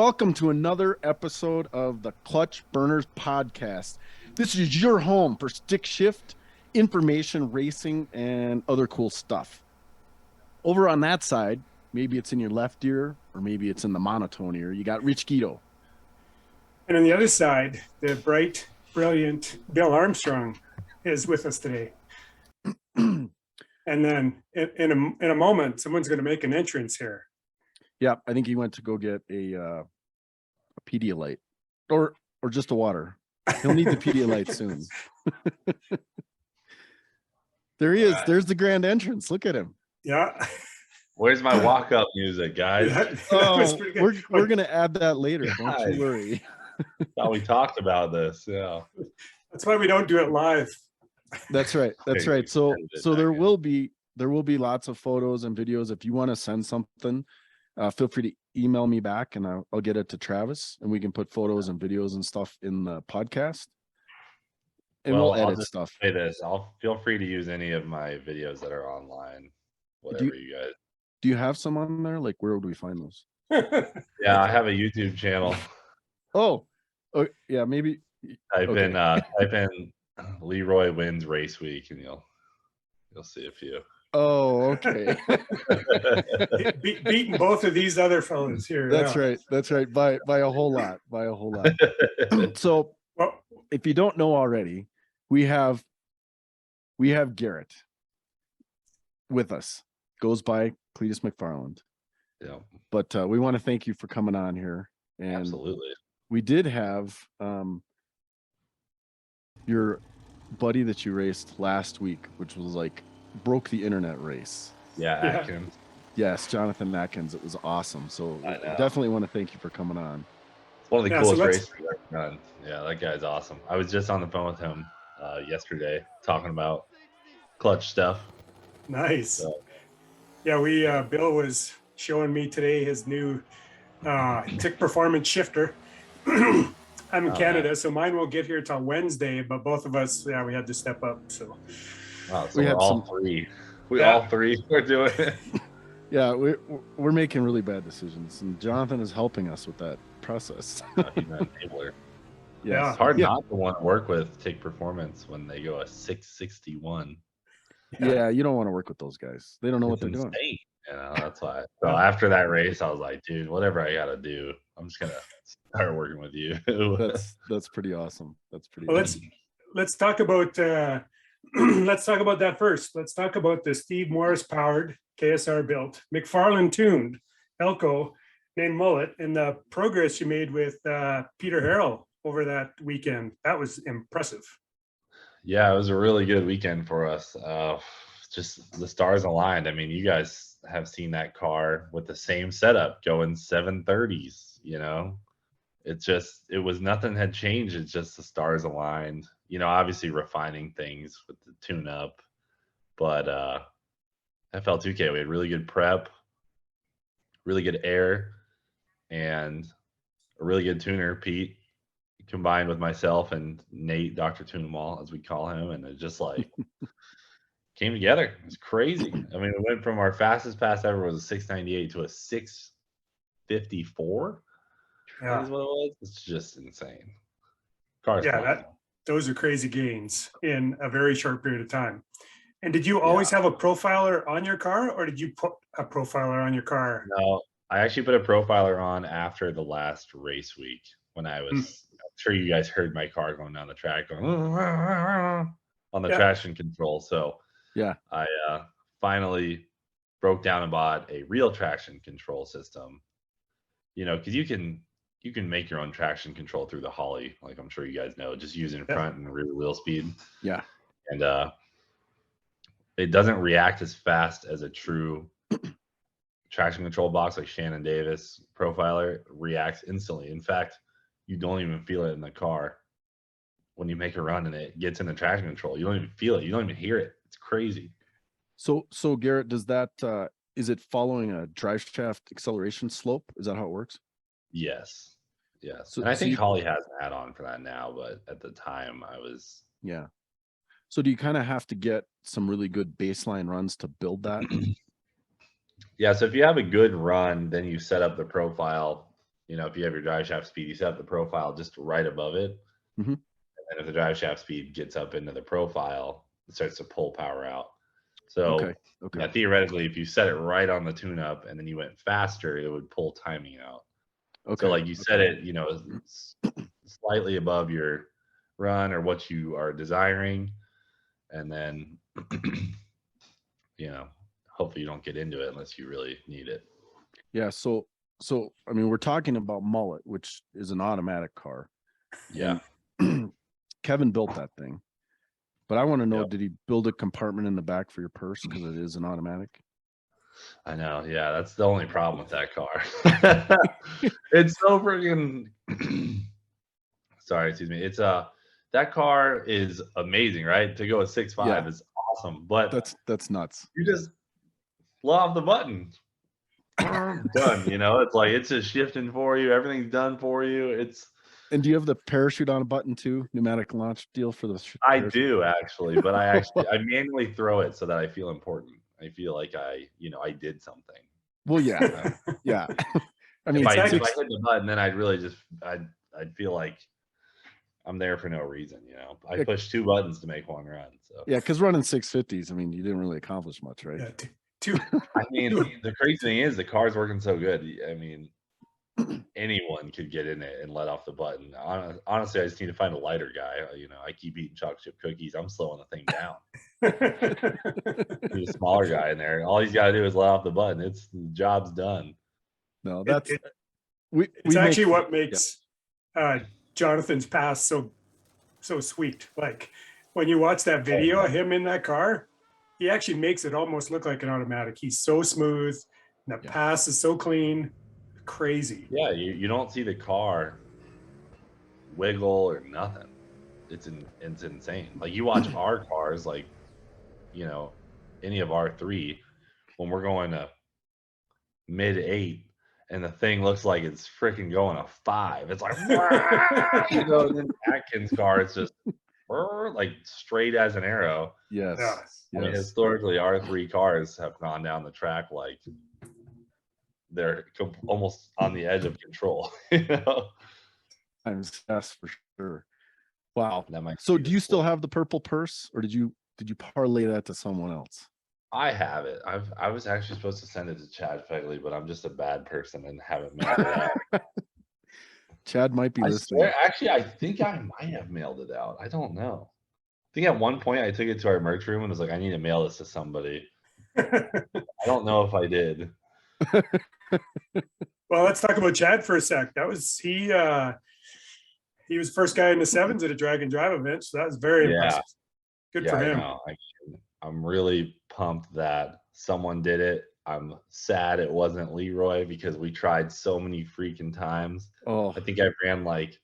welcome to another episode of the Clutch Burners podcast. This is your home for stick shift, information, racing, and other cool stuff. Over on that side, maybe it's in your left ear or maybe it's in the monotone ear, you got Rich Guido. And on the other side, the bright, brilliant Bill Armstrong is with us today. And then in a moment, someone's going to make an entrance here. Yeah, I think he went to go get a Pedialyte or just a water. He'll need the Pedialyte soon. There he is. There's the grand entrance. Look at him. Yeah. Where's my walk-up music, guys? Oh, we're gonna add that later. Don't you worry. Thought we talked about this. Yeah. That's why we don't do it live. That's right. That's right. So there will be lots of photos and videos. If you want to send something, feel free to email me back and I'll get it to Travis and we can put photos and videos and stuff in the podcast. And we'll edit stuff. Say this. I'll feel free to use any of my videos that are online. Whatever you guys. Do you have some on there? Like, where would we find those? Yeah, I have a YouTube channel. Oh yeah, maybe type in LeRoy wins race week and you'll see a few. Oh, okay. Beating both of these other fellas here. That's right. That's right. By a whole lot. So if you don't know already, we have Garrett with us. Goes by Cletus McFarland. Yeah. But we want to thank you for coming on here. And absolutely. We did have your buddy that you raced last week, which was like broke the internet race. Yeah, Atkins. Yes, Jonathan Atkins. It was awesome. So I definitely want to thank you for coming on. It's one of the coolest races I've ever done. Yeah, that guy's awesome. I was just on the phone with him yesterday talking about clutch stuff. Nice. So, yeah, Bill was showing me today his new tick performance shifter. I'm in Canada, so mine won't get here till Wednesday, but both of us, we had to step up. So, wow, so we're all three. All three are doing it. Yeah, we're making really bad decisions, and Jonathan is helping us with that process. He's an enabler. Yeah, it's hard not to want to work with tick performance when they go a 661. Yeah, you don't want to work with those guys. They don't know what they're doing. You know, that's why. So after that race, I was like, dude, whatever I got to do, I'm just gonna start working with you. That's pretty awesome. That's pretty. Well, let's talk about let's talk about that first. Let's talk about the Steve Morris powered KSR built McFarland tuned Elko named Mullet and the progress you made with Peter Harrell over that weekend. That was impressive. Yeah, it was a really good weekend for us. Just the stars aligned. I mean, you guys have seen that car with the same setup going 730s, you know. Nothing had changed. It's just the stars aligned. You know, obviously refining things with the tune up. But FL2K, we had really good prep, really good air, and a really good tuner, Pete, combined with myself and Nate, Dr. Tune 'em all, as we call him, and it just like came together. It was crazy. I mean, we went from our fastest pass ever was a 698 to a 654. Yeah, is what it was. It's just insane. Cars those are crazy gains in a very short period of time. And did you always have a profiler on your car, or did you put a profiler on your car? No, I actually put a profiler on after the last race week when I was. I'm sure you guys heard my car going down the track going on the traction control. So yeah, I finally broke down and bought a real traction control system. You know, because you can make your own traction control through the Holly, like I'm sure you guys know, just using front and rear wheel speed. Yeah, and it doesn't react as fast as a true traction control box like Shannon Davis profiler. It reacts instantly. In fact, you don't even feel it in the car when you make a run and it gets in the traction control. You don't even feel it. You don't even hear it. It's crazy. So Garrett, does that is it following a drive shaft acceleration slope? Is that how it works? Yes. So, and I think Holly has an add-on for that now, but at the time I was. Yeah. So do you kind of have to get some really good baseline runs to build that? Yeah. So if you have a good run, then you set up the profile, you know, if you have your drive shaft speed, you set up the profile just right above it. Mhm. And then if the drive shaft speed gets up into the profile, it starts to pull power out. So Okay. Okay. yeah, theoretically, if you set it right on the tune-up and then you went faster, it would pull timing out. Okay. So like you set it, you know, slightly above your run or what you are desiring, and then you know, hopefully you don't get into it unless you really need it. Yeah. So I mean, we're talking about Mullet, which is an automatic car. Yeah. And Kevin built that thing. But I want to know, Yep. did he build a compartment in the back for your purse because it is an automatic? I know. Yeah, that's the only problem with that car. It's so freaking sorry, excuse me. It's that car is amazing, right? To go at 6.5 Yeah. is awesome, but That's nuts. you just love the button. Done, you know, it's like it's just shifting for you, everything's done for you. It's And do you have the parachute on a button too? Pneumatic launch deal for the I parachute? do actually, but I manually throw it so that I feel important. I feel like I did something. Well, yeah. Yeah. I mean, If I hit Exactly. the button, then I'd really just I'd feel like I'm there for no reason, you know. I Yeah. pushed 2 buttons to make one run. So yeah, because running 650s, I mean, you didn't really accomplish much, right? Yeah, two. I mean, the crazy thing is the car's working so good. I mean, anyone could get in it and let off the button. Honestly, I just need to find a lighter guy. You know, I keep eating chocolate chip cookies. I'm slowing the thing down. Need a smaller guy in there. All he's got to do is let off the button. It's the job's done. No, that's It's actually what makes Jonathan's pass so sweet. Like when you watch that video of him in that car, he actually makes it almost look like an automatic. He's so smooth. And the pass is so clean. Crazy. Yeah, you don't see the car wiggle or nothing. It's insane. Like you watch our cars, like, you know, any of our 3, when we're going to mid 8 and the thing looks like it's freaking going a 5. It's like, you know, and then Atkins' car is just like straight as an arrow. Yes. Yeah. I mean, historically, our 3 cars have gone down the track like they're almost on the edge of control. You know, Yes, for sure. Wow. that might So be do the you still sport. have the purple purse, or did you parlay that to someone else? I have it. I was actually supposed to send it to Chad Fegley, but I'm just a bad person and haven't mailed it out. Chad might be I listening. swear, actually, I think I might have mailed it out. I don't know. I think at one point I took it to our merch room and was like, I need to mail this to somebody. I don't know if I did. Well, let's talk about Chad for a sec. That was he was the first guy in the 7s at a drag and drive event, so that was very impressive. Good for him. I know. I'm really pumped that someone did it. I'm sad it wasn't LeRoy because we tried so many freaking times. Oh, I think I ran like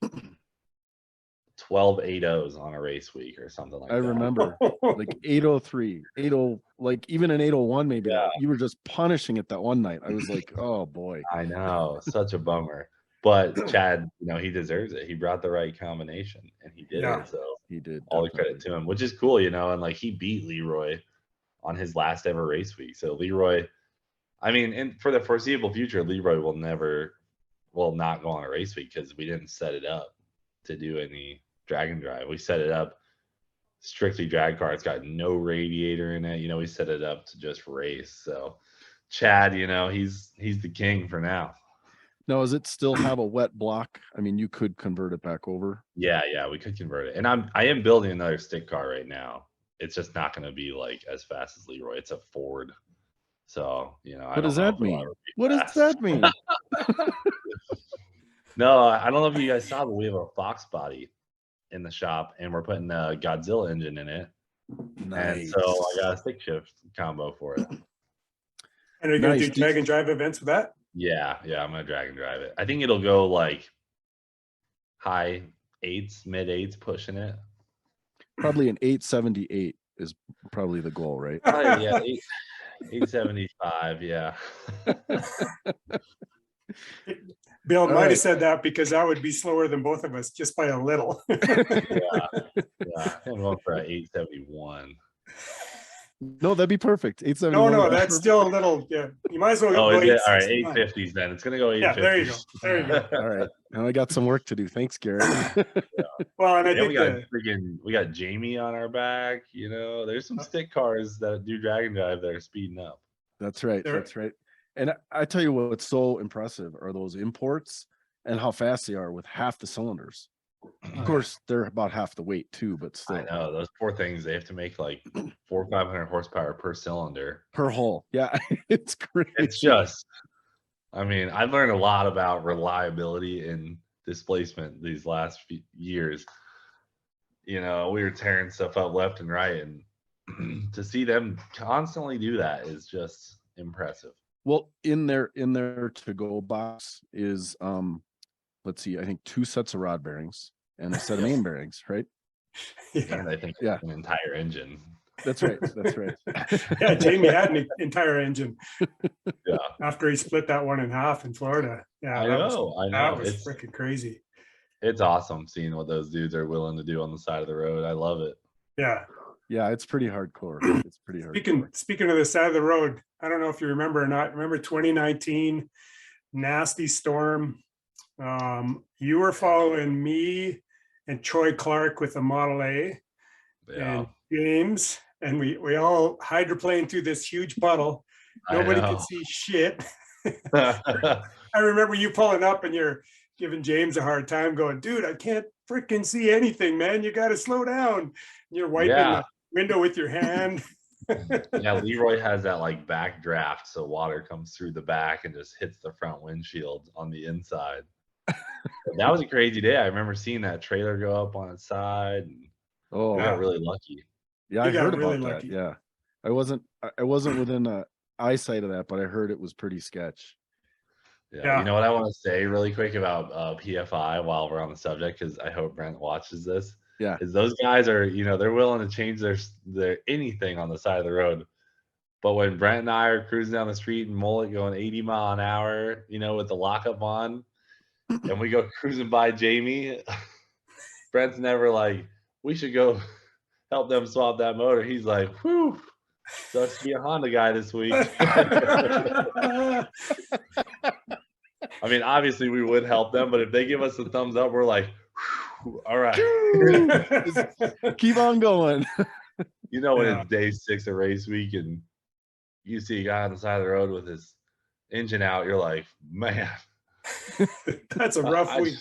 12 8.0s on a race week or something like I that. remember like 803, 80, like even an 801 maybe. Yeah. You were just punishing it that one night. I was like, oh boy. I know, such a bummer. But Chad, you know, he deserves it. He brought the right combination and he did Yeah. it. So He did. all the credit to him, which is cool, you know, and like he beat LeRoy on his last ever race week. So LeRoy, I mean, and for the foreseeable future, LeRoy will not go on a race week because we didn't set it up to do any drag and drive. We set it up strictly drag car. It's got no radiator in it. You know, we set it up to just race. So Chad, you know, he's the king for now. Now, does it still have a wet block? I mean, you could convert it back over. Yeah, we could convert it. And I am building another stick car right now. It's just not going to be like as fast as LeRoy. It's a Ford. So, you know, What does that mean? What does that mean? No, I don't know if you guys saw, but we have a Fox body in the shop and we're putting a Godzilla engine in it. Nice. And so I got a stick shift combo for it. And are you going to do drag and drive events with that? Yeah, I'm going to drag and drive it. I think it'll go like high 8s, mid 8s pushing it. Probably an 878 is probably the goal, right? Yeah, 875, yeah. Bill might have said that because that would be slower than both of us just by a little. Yeah. I'm going for an 871. No, that'd be perfect. No, 871. no, that's still a little. Yeah, you might as well Oh, go is it? All right, 869. 850s then. It's gonna go 850s. Yeah, there you go. There you go. All right. Now I got some work to do. Thanks, Garrett. Well, and I Yeah, think we got Jamie on our back. You know, there's some stick cars that do drag and drive that are speeding up. That's right. That's right. And I tell you what's so impressive are those imports and how fast they are with half the cylinders. Of course, they're about half the weight too, but still. I know those poor things. They have to make like 400 or 500 horsepower per cylinder Per hole. Yeah, it's great. It's just, I mean, I learned a lot about reliability and displacement these last few years. You know, we were tearing stuff up left and right, and to see them constantly do that is just impressive. Well, in their to go box is let's see, I think 2 sets of rod bearings and a set of main bearings, right? Yeah. And I think an entire engine. That's right. That's right. Yeah, Jamie had an entire engine. Yeah. After he split that one in half in Florida. Yeah, I know. That was freaking crazy. It's awesome seeing what those dudes are willing to do on the side of the road. I love it. Yeah. Yeah, it's pretty hardcore. It's pretty hard. Speaking of the side of the road, I don't know if you remember or not. Remember 2019, nasty storm. You were following me and Troy Clark with a Model A, and James, and we all hydroplaned through this huge puddle. Nobody could see shit. I remember you pulling up and you're giving James a hard time, going, "Dude, I can't freaking see anything, man. You got to slow down." And you're wiping the window with your hand. Yeah, LeRoy has that like back draft, so water comes through the back and just hits the front windshield on the inside. That was a crazy day. I remember seeing that trailer go up on its side. And I got really lucky. Yeah, I heard about that. Yeah, I wasn't within eyesight of that, but I heard it was pretty sketch. Yeah. You know what I want to say really quick about PFI while we're on the subject, because I hope Brent watches this. Yeah, is those guys are, they're willing to change their anything on the side of the road. But when Brent and I are cruising down the street in Mullet going 80 mile an hour, with the lockup on, and we go cruising by Jamie, Brent's never like, we should go help them swap that motor. He's like, whew, sucks to be a Honda guy this week. I mean, obviously we would help them, but if they give us the thumbs up, we're like, all right. Keep on going. When it's day 6 of race week and you see a guy on the side of the road with his engine out, you're like, man. That's a rough week.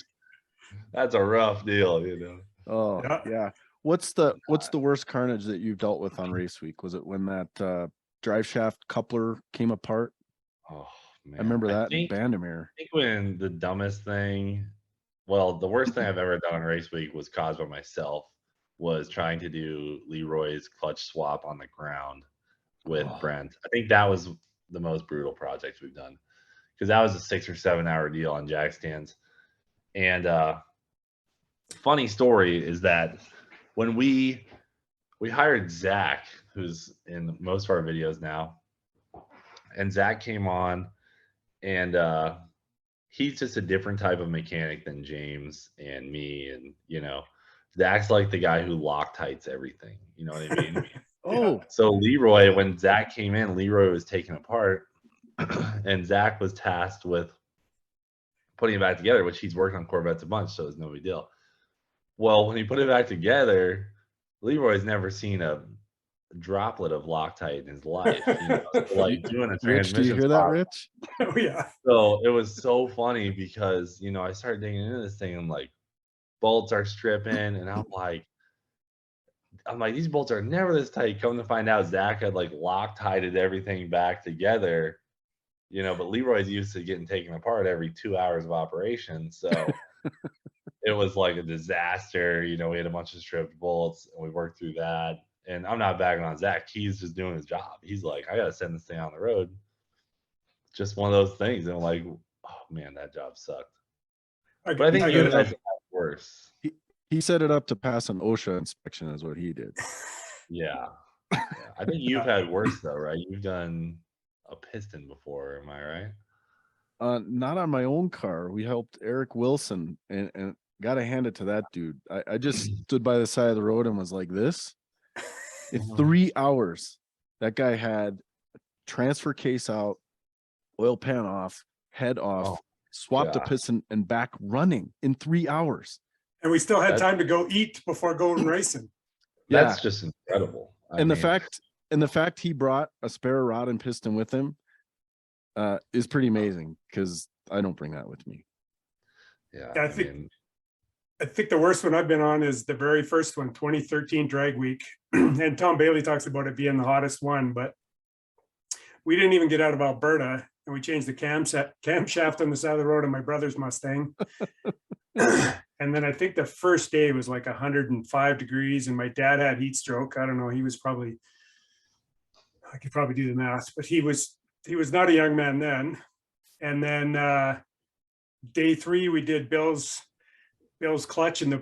That's a rough deal, Oh, yeah. What's the worst carnage that you've dealt with on race week? Was it when that drive shaft coupler came apart? Oh, man. I remember that in Bandamere. I think when the dumbest thing, the worst thing I've ever done on race week was caused by myself, was trying to do LeRoy's clutch swap on the ground with Brent. I think that was the most brutal project we've done, because that was a 6 or 7 hour deal on jack stands. And funny story is that when we hired Zach, who's in most of our videos now, and Zach came on, and he's just a different type of mechanic than James and me. And, Zach's like the guy who Loctites everything. You know what I mean? So LeRoy, when Zach came in, LeRoy was taken apart, and Zach was tasked with putting it back together, which he's worked on Corvettes a bunch, so it's no big deal. Well, when he put it back together, LeRoy's never seen a droplet of Loctite in his life. Like doing a transmission. Rich, do you hear that, Rich? Oh yeah. So it was so funny because I started digging into this thing. I'm like, bolts are stripping, and I'm like, these bolts are never this tight. Come to find out, Zach had like Loctited everything back together. But LeRoy's used to getting taken apart every 2 hours of operation. So it was like a disaster. We had a bunch of stripped bolts, and we worked through that. And I'm not bagging on Zach. He's just doing his job. He's like, I got to send this thing on the road. Just one of those things. And I'm like, oh, man, that job sucked. But I think you guys have worse. He set it up to pass an OSHA inspection is what he did. Yeah. I think you've had worse, though, right? You've done a piston before. Am I right? Not on my own car. We helped Eric Wilson, and got to hand it to that dude. I just stood by the side of the road and was like this. In 3 hours, That guy had transfer case out, oil pan off, head off, Oh, swapped a gosh. piston and back running in 3 hours. And we still had That- time to go eat before going racing. That's just incredible. I And mean, the fact he brought a spare rod and piston with him is pretty amazing, because I don't bring that with me. yeah, Yeah, I think the worst one I've been on is the very first one, 2013 drag week. And Tom Bailey talks about it being the hottest one, but we didn't even get out of Alberta, and we changed the camshaft on the side of the road on my brother's Mustang. And then I think the first day was like 105 degrees, and my dad had heat stroke. I don't know. I could probably do the math, but he was not a young man then. And then day 3, we did Bill's clutch in a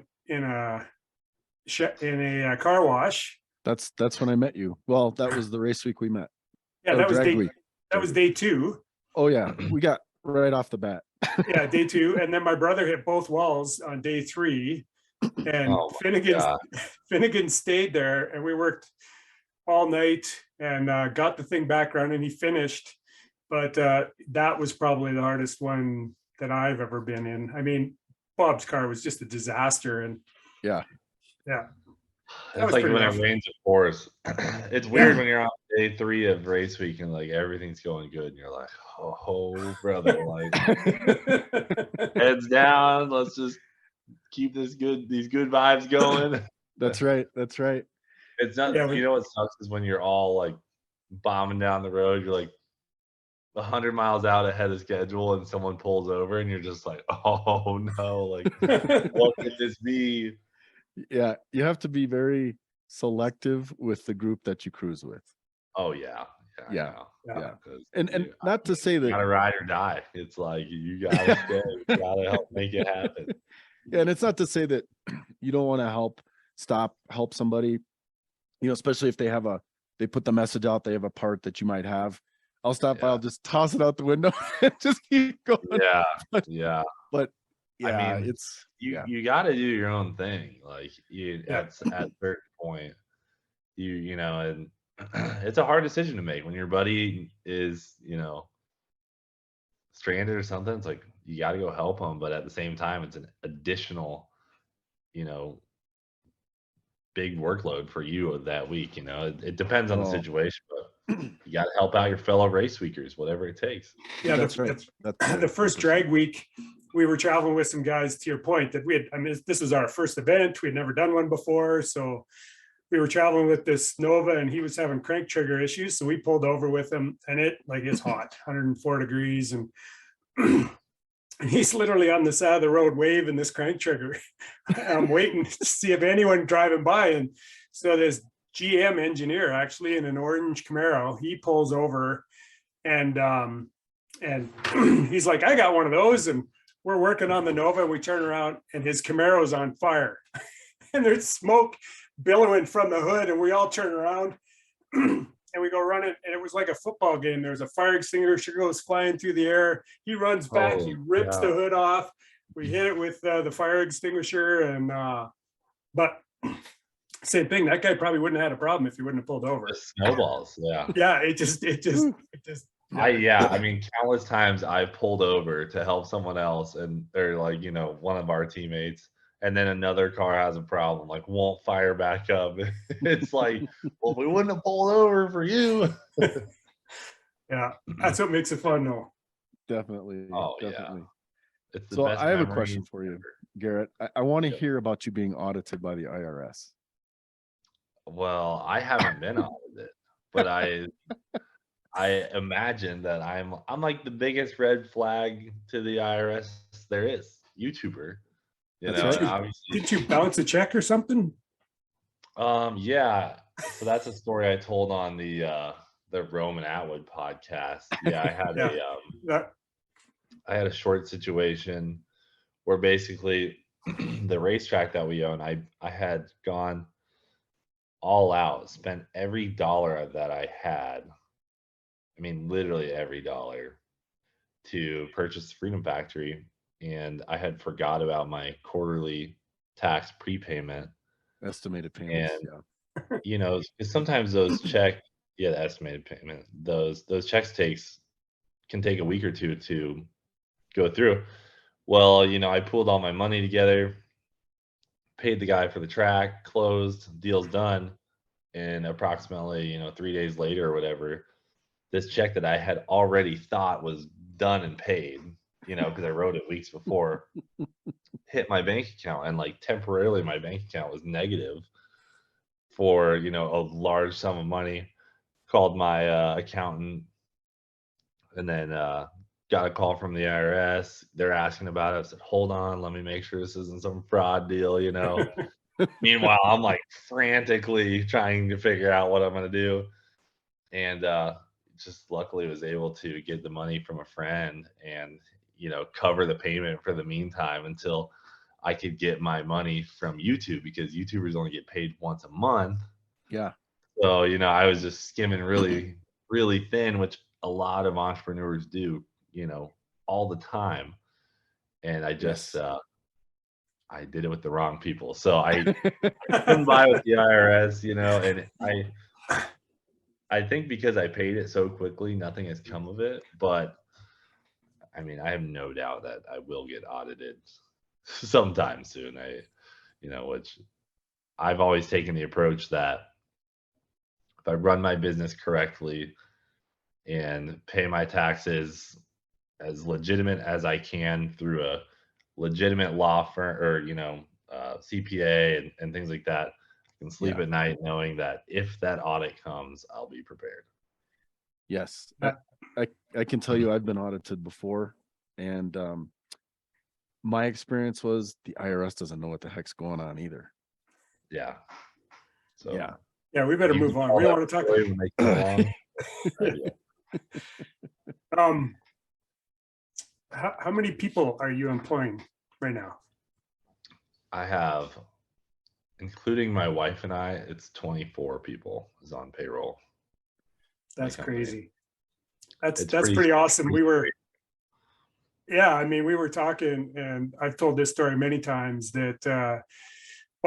car wash. That's when I met you. Well, that was the race week we met. Yeah, Oh, that was drag week. that was day 2. Oh yeah, we got right off the bat. Yeah, day 2, and then my brother hit both walls on day 3, and Oh, my God. Finnegan stayed there, and we worked all night and got the thing back running. He finished, but that was probably the hardest one that I've ever been in. I mean, Bob's car was just a disaster, and Yeah. that It's was like pretty when rough. it rains, of course. It's weird when you're on day 3 of race week and like everything's going good, and you're like, oh brother, like heads down. Let's just keep these good vibes going. That's right. That's right. It's not. Yeah, You know what sucks is when you're all like bombing down the road. You're like 100 miles out ahead of schedule, and someone pulls over, and you're just like, oh no, like what could this be? Yeah, you have to be very selective with the group that you cruise with. Oh yeah, Yeah, I know. yeah. 'Cause And not to say you that, gotta ride or die. It's like you gotta stay. You gotta help make it happen. yeah, and it's not to say that you don't want to help somebody, especially if they put the message out, they have a part that you might have. I'll stop by, Yeah. I'll just toss it out the window and just keep going. Yeah, yeah. But yeah, I mean, it's you got to do your own thing. Like at a certain point, and it's a hard decision to make when your buddy is stranded or something. It's like you got to go help him, but at the same time, it's an additional big workload for you that week. It depends on the situation, but you got to help out your fellow race weekers, whatever it takes. Yeah, that's right. That's the first 100%. drag week, we were traveling with some guys, to your point, that this was our first event. We had never done one before. So we were traveling with this Nova, and he was having crank trigger issues. So we pulled over with him, and it's hot, 104 degrees. And, and he's literally on the side of the road waving this crank trigger. I'm waiting to see if anyone driving by. And so this GM engineer, actually in an orange Camaro, he pulls over, and he's like, I got one of those. And we're working on the Nova, and we turn around, and his Camaro's on fire. And there's smoke billowing from the hood, and we all turn around and we go running, and it was like a football game. There's a fire extinguisher goes flying through the air. He runs back, he rips the hood off. We hit it with the fire extinguisher, and but same thing. That guy probably wouldn't have had a problem if he wouldn't have pulled over. The snowballs, yeah. Yeah, it just I mean, countless times I've pulled over to help someone else, and they're like, one of our teammates, and then another car has a problem, like won't fire back up. It's like, well, we wouldn't have pulled over for you. Yeah, that's what makes it fun, though. Definitely. Oh, definitely. Yeah. It's the So best I have a memory question for you, ever. Garrett. I want to Yeah. hear about you being audited by the IRS. Well, I haven't been audited, but I imagine that I'm like the biggest red flag to the IRS there is. YouTuber. That's And right. obviously. Did you bounce a check or something? Yeah. So that's a story I told on the Roman Atwood podcast. Yeah, I had That I had a short situation where basically the racetrack that we own, I had gone all out, spent every dollar that I had. I mean, literally every dollar to purchase the Freedom Factory, and I had forgot about my quarterly tax prepayment. Estimated payments. And Yeah. 'cause sometimes those check Yeah, the estimated payment. Those checks can take a week or two to go through. Well, I pulled all my money together, paid the guy for the track, closed, deal's done, and approximately 3 days later or whatever, this check that I had already thought was done and paid, because I wrote it weeks before, hit my bank account, and like temporarily my bank account was negative for a large sum of money. Called my accountant, and then got a call from the IRS. They're asking about it. I said, hold on, let me make sure this isn't some fraud deal. Meanwhile, I'm like frantically trying to figure out what I'm going to do. And just luckily was able to get the money from a friend and, cover the payment for the meantime until I could get my money from YouTube, because YouTubers only get paid once a month. Yeah. So, I was just skimming really, really thin, which a lot of entrepreneurs do, all the time. And I just, I did it with the wrong people. So I couldn't buy with the IRS, and I think because I paid it so quickly, nothing has come of it. But I mean, I have no doubt that I will get audited sometime soon. Which I've always taken the approach that if I run my business correctly and pay my taxes as legitimate as I can through a legitimate law firm or CPA and things like that, I can sleep at night knowing that if that audit comes, I'll be prepared. Yes, I can tell you I've been audited before, and my experience was the IRS doesn't know what the heck's going on either. Yeah. So yeah, we better move on. We don't want to talk. How many people are you employing right now? I have, including my wife and I, it's 24 people is on payroll. That's crazy. That's pretty pretty awesome. We were talking, and I've told this story many times that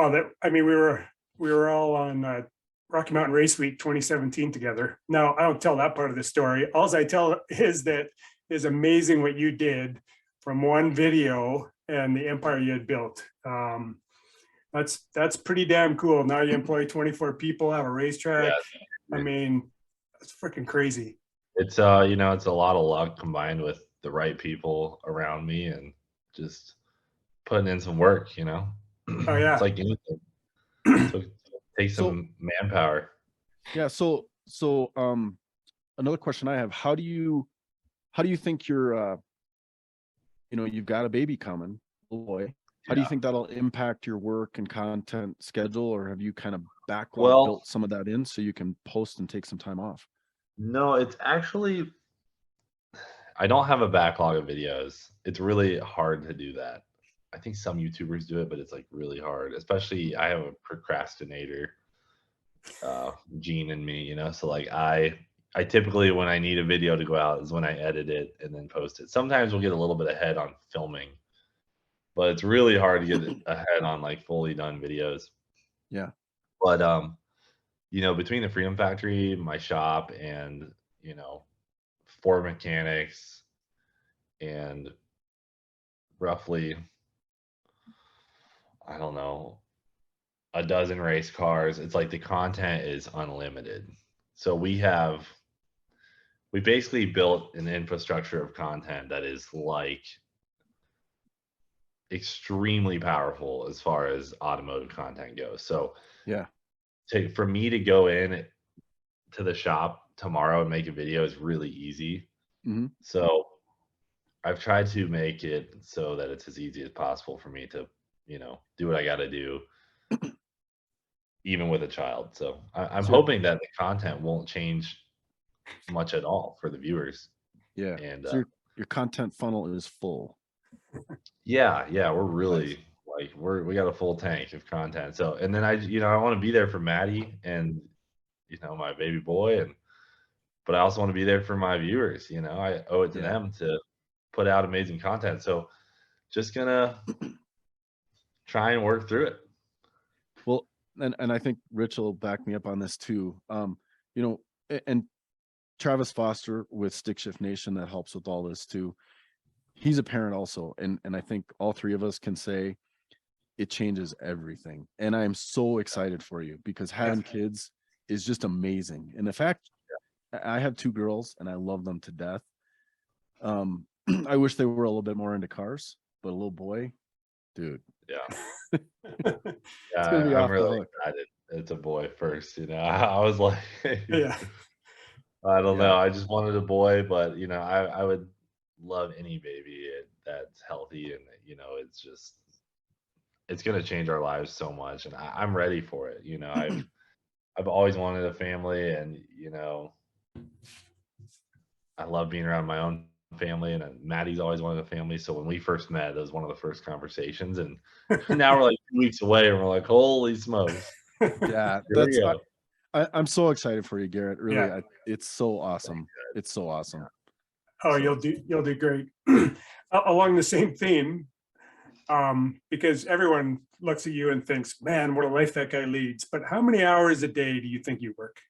we were all on Rocky Mountain Race Week 2017 together. Now, I don't tell that part of the story. All I tell is that is amazing what you did from one video and the empire you had built. That's pretty damn cool. Now you employ 24 people, have a racetrack. Yeah, I mean, that's freaking crazy. It's it's a lot of luck combined with the right people around me and just putting in some work, Oh yeah. It's like anything. So it takes some manpower. Yeah. So another question I have, how do you think you're you've got a baby coming, boy. How do you think that'll impact your work and content schedule, or have you kind of built some of that in so you can post and take some time off? No, it's actually, I don't have a backlog of videos. It's really hard to do that. I think some YouTubers do it, but it's like really hard, especially I have a procrastinator gene in me, so like I typically, when I need a video to go out, is when I edit it and then post it. Sometimes we'll get a little bit ahead on filming, but it's really hard to get ahead on like fully done videos. Yeah. But between the Freedom Factory, my shop, and 4 mechanics and roughly, I don't know, a dozen race cars, it's like the content is unlimited. So we basically built an infrastructure of content that is like extremely powerful as far as automotive content goes. So yeah, for me to go in to the shop tomorrow and make a video is really easy. Mm-hmm. So I've tried to make it so that it's as easy as possible for me to, do what I got to do, even with a child. So I'm hoping that the content won't change much at all for the viewers. Yeah. And so your content funnel is full. Yeah, we're really like we got a full tank of content. So, and then I want to be there for Maddie and my baby boy, but I also want to be there for my viewers. I owe it to them to put out amazing content. So just gonna try and work through it. Well, and I think Rich will back me up on this too. and Travis Foster with Stick Shift Nation that helps with all this too. He's a parent also, and I think all three of us can say it changes everything. And I am so excited for you because having kids is just amazing. And the fact I have 2 girls and I love them to death. I wish they were a little bit more into cars, but a little boy, dude. Yeah. It's gonna be I'm off the really hook. excited. It's a boy first, you know. I was like, Yeah. I don't Yeah. know. I just wanted a boy, but you know, I would love any baby that's healthy, and you know, it's gonna change our lives so much, and I'm ready for it. You know, I've always wanted a family, and you know, I love being around my own family, and Maddie's always wanted a family. So when we first met, it was one of the first conversations, and now we're like 2 weeks away, and we're like, holy smokes, Yeah, here we go. I'm so excited for you, Garrett. Really, Yeah. it's so awesome. It's so awesome. Oh, So- you'll do great. Along the same theme, because everyone looks at you and thinks, man, what a life that guy leads. But how many hours a day do you think you work?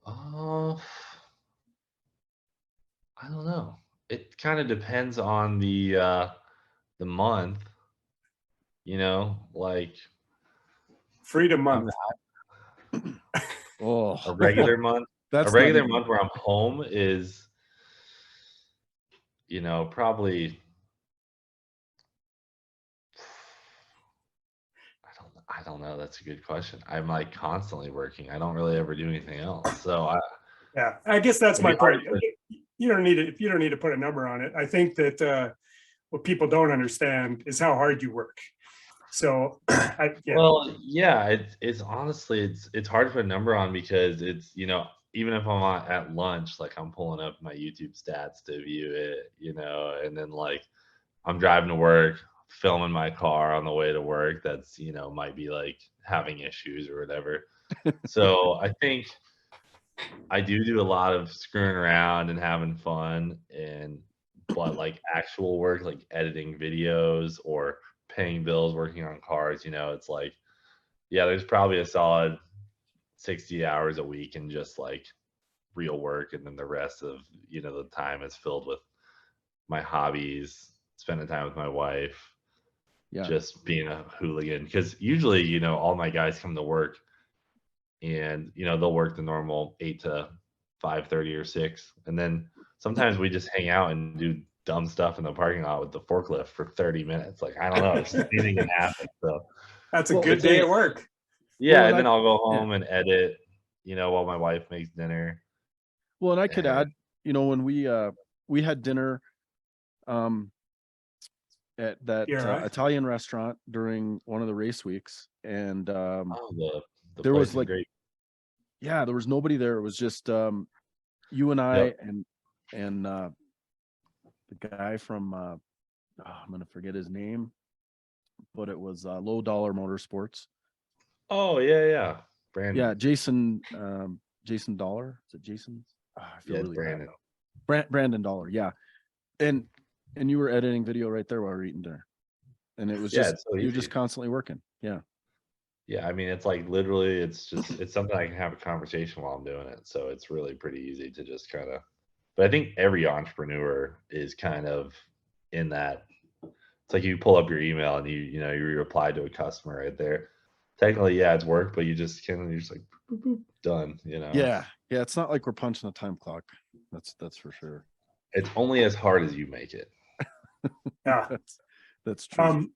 I don't know. It kind of depends on the month, you know, like Freedom month. Oh, a regular month. that's A regular not even- month where I'm home is, you know, probably I don't know. That's a good question. I'm like constantly working. I don't really ever do anything else. So Yeah, I guess that's It'd my be hard point. You don't need to put a number on it. I think that what people don't understand is how hard you work. So, well, yeah, it's honestly it's hard to put a number on because it's, you know, even if I'm at lunch, like I'm pulling up my YouTube stats to view it, you know, and then like I'm driving to work, filming my car on the way to work that's, you know, might be like having issues or whatever. So I think I do a lot of screwing around and having fun, but like actual work, like editing videos or paying bills, working on cars, you know, it's like, yeah, there's probably a solid 60 hours a week in just like real work. And then the rest of, you know, the time is filled with my hobbies, spending time with my wife, yeah. just being a hooligan. Because usually, you know, all my guys come to work and, you know, they'll work the normal 8 to 5:30 or 6. And then sometimes we just hang out and do dumb stuff in the parking lot with the forklift for 30 minutes. Like, I don't know, it's just anything can happen. So that's a Well, good day at work. yeah, Well, and then I'll go home and edit, you know, while my wife makes dinner. Well, and I could And- add, you know, when we had dinner at that Yeah, right. Italian restaurant during one of the race weeks, and Oh, the there place was is like, great. yeah, there was nobody there. It was just you and I Yep. and the guy from I'm gonna forget his name, but it was Low Dollar Motorsports. Oh yeah, Brandon. Yeah, Jason Dollar. Is it Jason? I feel Yeah, it's really Brandon. bad. Brandon Dollar. Yeah, and you were editing video right there while we were eating dinner, and it was Yeah, just it's so you're easy. just constantly working. Yeah. Yeah, I mean, it's like literally, it's something I can have a conversation while I'm doing it. So it's really pretty easy to just kind of. But I think every entrepreneur is kind of in that. It's like you pull up your email and you know you reply to a customer right there. Technically, yeah, it's work, but you're just like boop, boop, done. You know. Yeah. It's not like we're punching a time clock. That's for sure. It's only as hard as you make it. Yeah. That's true.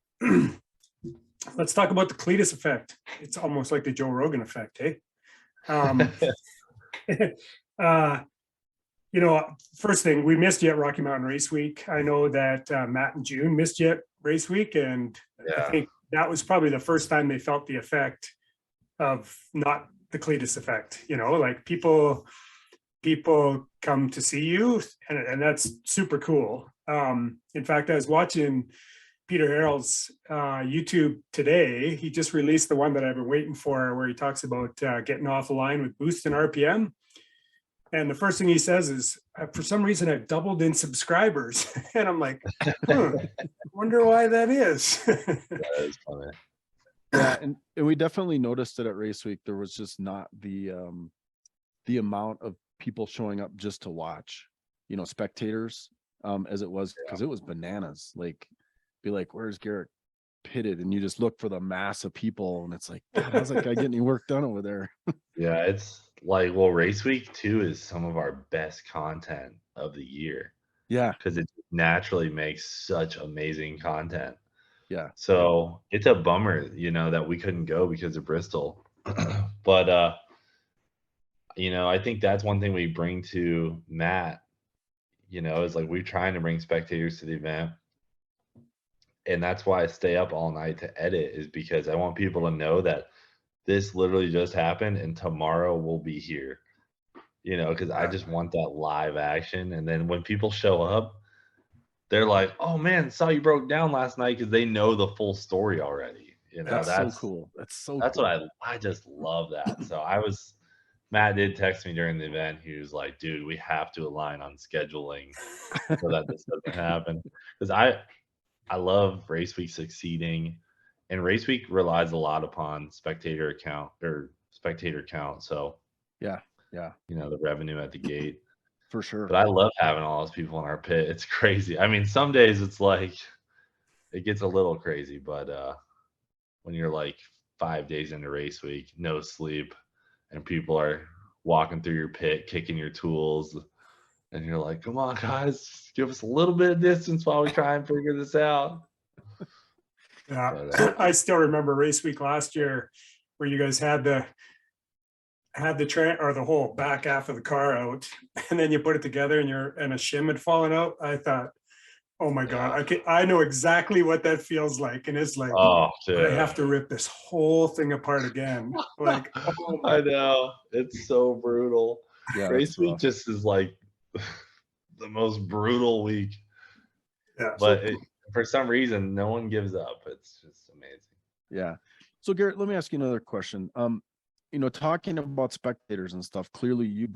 Let's talk about the Cletus effect. It's almost like the Joe Rogan effect, hey? You know, first thing, we missed you at Rocky Mountain Race Week. I know that Matt and June missed you at Race Week, and I Yeah. think that was probably the first time they felt the effect of not the Cletus effect. You know, like people come to see you, and that's super cool. In fact, I was watching Peter Harrell's YouTube today. He just released the one that I've been waiting for, where he talks about getting off the line with boost and RPM. And the first thing he says is, for some reason, I've doubled in subscribers. And I'm like, wonder why that is. That is funny. Yeah, and we definitely noticed it at Race Week. There was just not the the amount of people showing up just to watch, you know, spectators, as it was, because it was bananas. Like, be like, where's Garrett pitted? And you just look for the mass of people, and it's like, God, how's that guy getting any work done over there? Yeah, it's like, well, race week 2 is some of our best content of the year Yeah, because it naturally makes such amazing content. yeah, So it's a bummer, you know, that we couldn't go because of Bristol. But you know, I think that's one thing we bring to Matt, you know, is like we're trying to bring spectators to the event. And that's why I stay up all night to edit, is because I want people to know that this literally just happened and tomorrow we'll be here. You know, because I just want that live action. And then when people show up, they're like, "Oh man, saw you broke down last night," because they know the full story already. You know, that's so cool. That's so that's cool. what I just love that. So Matt did text me during the event. He was like, "Dude, we have to align on scheduling so that this doesn't happen." Because I love race week succeeding, and race week relies a lot upon spectator count. So Yeah, yeah, you know, the revenue at the gate. for sure. But I love having all those people in our pit. It's crazy. I mean, some days it's like it gets a little crazy, but when you're like 5 days into race week, no sleep, and people are walking through your pit, kicking your tools, and you're like, "Come on, guys, give us a little bit of distance while we try and figure this out." Yeah, But, I still remember race week last year where you guys had the or the whole back half of the car out, and then you put it together and a shim had fallen out. I thought, oh my God, I know exactly what that feels like. And it's like, oh, I have dude. to rip this whole thing apart again. Like, oh my I know. It's so brutal. Yeah, Race that's week rough. just is like the most brutal week. Yeah. But for some reason, no one gives up. It's just amazing. Yeah. So Garrett, let me ask you another question. You know, talking about spectators and stuff, clearly you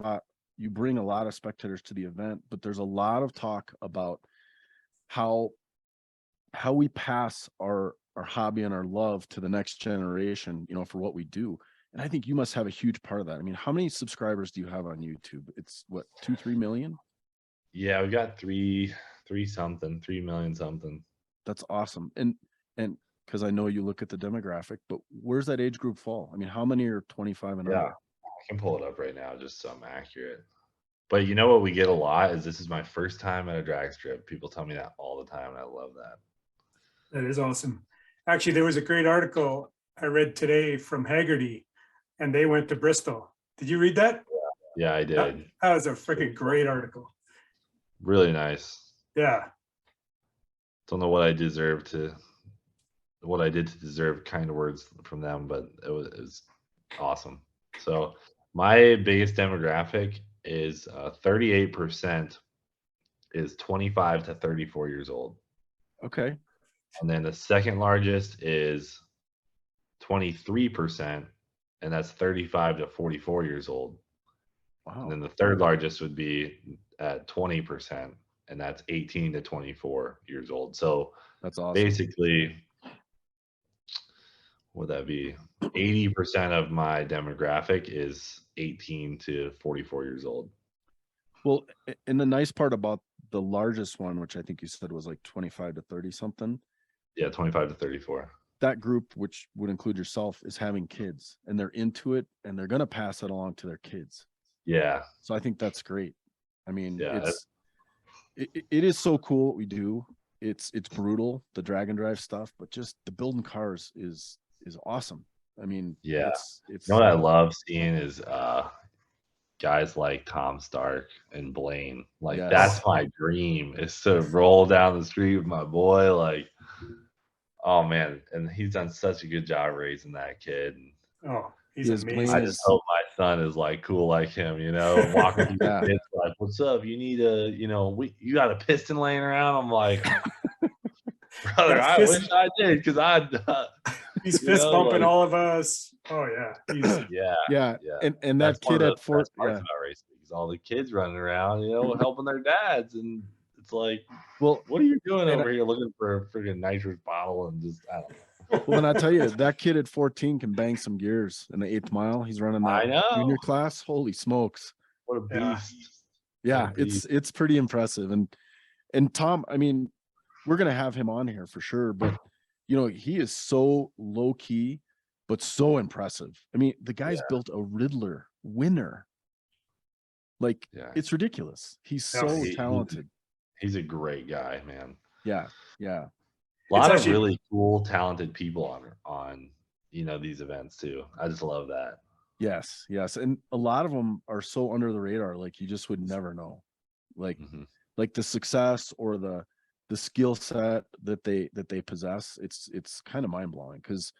bring a lot of spectators to the event, but there's a lot of talk about how we pass our hobby and our love to the next generation, you know, for what we do. And I think you must have a huge part of that. I mean, how many subscribers do you have on YouTube? It's what, 2-3 million? Yeah, we got 3 million something. That's awesome. And because I know you look at the demographic, but where's that age group fall? I mean, how many are 25 and Yeah, under? I can pull it up right now just so I'm accurate. But you know what we get a lot is this is my first time at a drag strip. People tell me that all the time, and I love that. That is awesome. Actually, there was a great article I read today from Haggerty, and they went to Bristol. Did you read that? Yeah, I did. That was a freaking great article. Really nice. Yeah. Don't know what I did to deserve kind words from them, but it was awesome. So my biggest demographic is 38% is 25 to 34 years old. Okay. And then the second largest is 23%, and that's 35 to 44 years old. Wow. And then the third largest would be at 20%, and that's 18 to 24 years old. So that's awesome. Basically, would that be 80% of my demographic is 18 to 44 years old. Well, and the nice part about the largest one, which I think you said was like 25 to 30 something. Yeah, 25 to 34. That group, which would include yourself, is having kids, and they're into it, and they're going to pass it along to their kids. Yeah. So I think that's great. I mean, yeah, it is so cool what we do. It's brutal, the drag and drive stuff, but just the building cars is awesome. I mean, yeah. it's You know what I love seeing is guys like Tom Stark and Blaine. Like Yes. that's my dream, is to roll down the street with my boy. Like, oh man, and he's done such a good job raising that kid. Oh, he's amazing. I just hope my son is like cool like him, you know, walking through the kids like, "What's up? You need a, you know, you got a piston laying around?" I'm like, brother, I wish I did, because he's fist bumping all of us. Oh yeah, yeah. And that kid at Fort, about racing is all the kids running around, you know, helping their dads, and it's like, well, what are you doing over here looking for a freaking nitrous bottle and just, I don't know. Well, and I tell you, that kid at 14 can bang some gears in the 8th mile. He's running that I know. junior class. Holy smokes. What a Yeah. beast. Yeah, What a beast. it's pretty impressive. And Tom, I mean, we're gonna have him on here for sure, but you know, he is so low key, but so impressive. I mean, the guy's built a Riddler winner. Like, Yeah. it's ridiculous. He's so talented. He's a great guy, man. Yeah. A lot of really cool, talented people on these events too. I just love that. Yes. And a lot of them are so under the radar, like you just would never know. Like like the success or the skill set that they possess, it's kind of mind-blowing because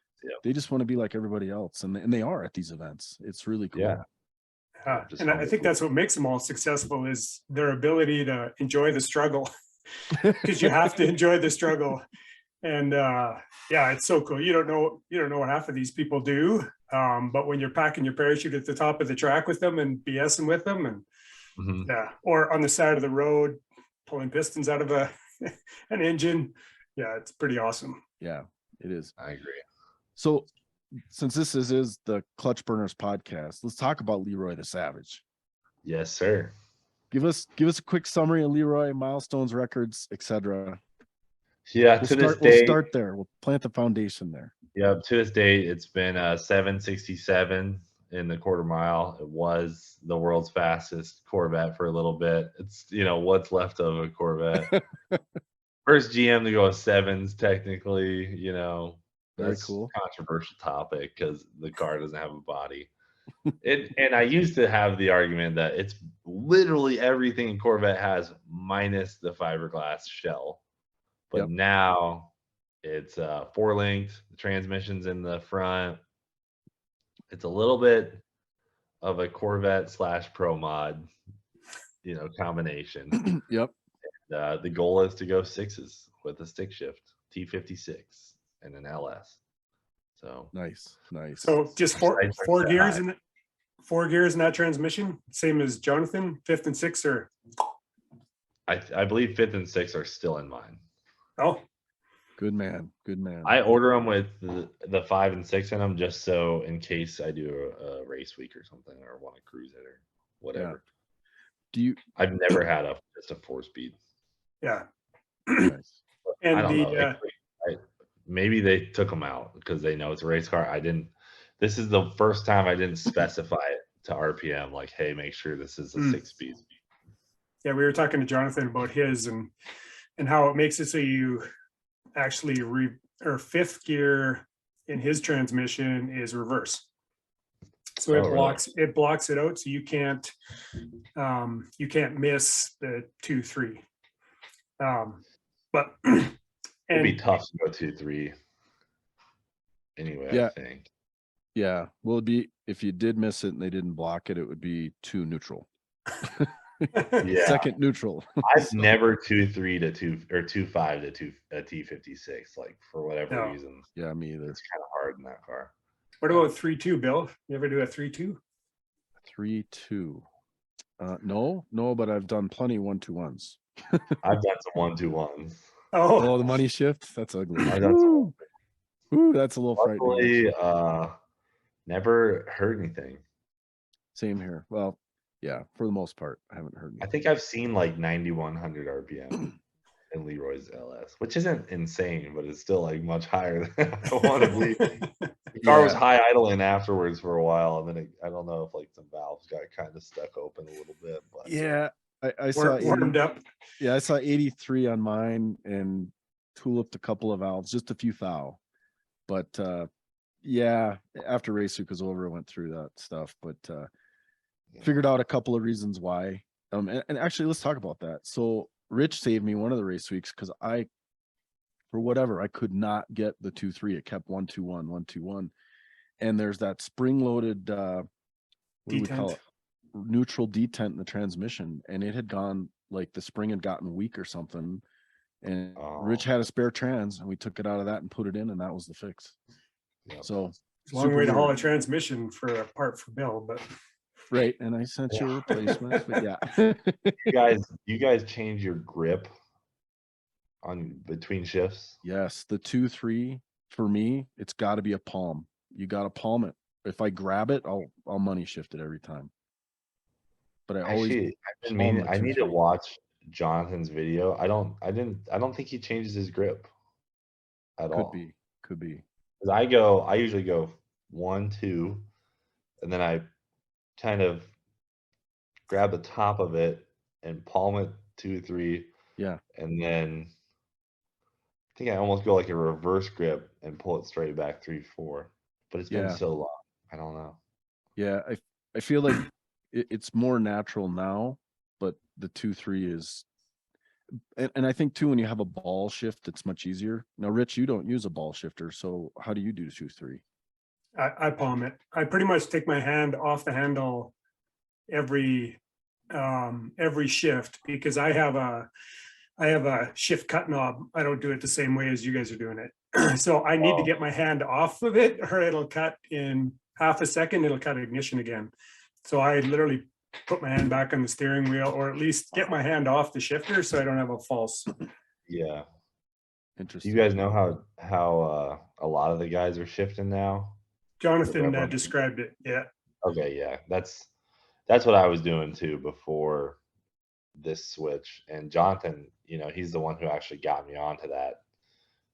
they just want to be like everybody else, and they are at these events. It's really cool. And I think that's what makes them all successful is their ability to enjoy the struggle, because you have to enjoy the struggle. And it's so cool. You don't know what half of these people do, but when you're packing your parachute at the top of the track with them and BSing with them, and or on the side of the road pulling pistons out of an engine, it's pretty awesome. Yeah, it is. I agree. So since this is the Clutch Burners podcast, let's talk about LeRoy the Savage. Yes, sir. Give us a quick summary of LeRoy, milestones, records, etc. Yeah, we'll start there. We'll plant the foundation there. Yeah, to this date, it's been 767 in the quarter mile. It was the world's fastest Corvette for a little bit. It's what's left of a Corvette. First GM to go with 7s, technically. Very That's cool. A controversial topic because the car doesn't have a body. And I used to have the argument that it's literally everything a Corvette has minus the fiberglass shell. But now it's 4-linked, the transmission's in the front. It's a little bit of a Corvette / Pro Mod, combination. The goal is to go 6s with a stick shift, T56 and an LS. So nice. So just four gears in it. 4 gears in that transmission, same as Jonathan. 5th and 6th are. I believe 5th and 6th are still in mine. Oh, good man. I order them with the 5 and 6 in them just so in case I do a race week or something or want to cruise it or whatever. I've never had just a 4-speed. Yeah. Nice. And I don't know. Maybe they took them out because they know it's a race car. This is the first time I didn't specify it to RPM. Like, hey, make sure this is a 6-speed. Yeah, we were talking to Jonathan about his and how it makes it so you actually 5th gear in his transmission is reverse. So it blocks it out, so you can't miss the 2-3. But it'd be tough to go 2-3 anyway. I think. Yeah, well, it'd be if you did miss it and they didn't block it, it would be 2 neutral. Second neutral. I've never 2-3 to 2 or 2-5 to a T56, like for whatever reason. Yeah, me either. It's kind of hard in that car. What about 3-2, Bill? You ever do a 3-2? 3-2. No, but I've done plenty 1-2-1s. I've done some 1-2-1s. Oh, the money shift. That's ugly. Ooh, that's a little frightening. Never heard anything. Same here. Well, yeah, for the most part, I haven't heard anything. I think I've seen like 9,100 RPM in LeRoy's LS, which isn't insane, but it's still like much higher than I want to believe. The car was high idling afterwards for a while, and then I don't know if like some valves got kind of stuck open a little bit. But yeah, I saw warmed up. Yeah, I saw 83 on mine and tulipped a couple of valves, just a few thou. But after race week was over, I went through that stuff, but figured out a couple of reasons why. And actually, let's talk about that. So Rich saved me one of the race weeks because for whatever, I could not get the 2-3. It kept 1-2-1, 1-2-1. And there's that spring-loaded, what do we call it? Neutral detent in the transmission. And it had gone, like the spring had gotten weak or something. And Rich had a spare trans, and we took it out of that and put it in, and that was the fix. Yep. So it's a long way to haul a transmission for a part for Bill, but right. And I sent you a replacement, but yeah. you guys change your grip on between shifts? Yes, the 2-3 for me, it's got to be a palm. You got to palm it. If I grab it, I'll money shift it every time. But I always Actually, I've been palm meaning, the I need to 2-3. watch Jonathan's video. I don't think he changes his grip at all. Could be. 'Cause I usually go 1, 2, and then I kind of grab the top of it and palm it 2, 3, Yeah. and then I think I almost go like a reverse grip and pull it straight back 3, 4. But it's been Yeah. so long. I don't know. Yeah. I feel like it's more natural now, but the 2-3 is, and I think too, when you have a ball shift, it's much easier. Now, Rich, you don't use a ball shifter, so how do you do 2-3? I palm it. I pretty much take my hand off the handle every shift, because I have a shift cut knob. I don't do it the same way as you guys are doing it. So I need to get my hand off of it, or it'll cut in half a second. It'll cut ignition again. So I literally put my hand back on the steering wheel, or at least get my hand off the shifter so I don't have a false. Yeah. Do Interesting. you guys know how a lot of the guys are shifting now? Jonathan described it. Yeah. Okay, yeah. That's what I was doing too before this switch. And Jonathan, he's the one who actually got me onto that.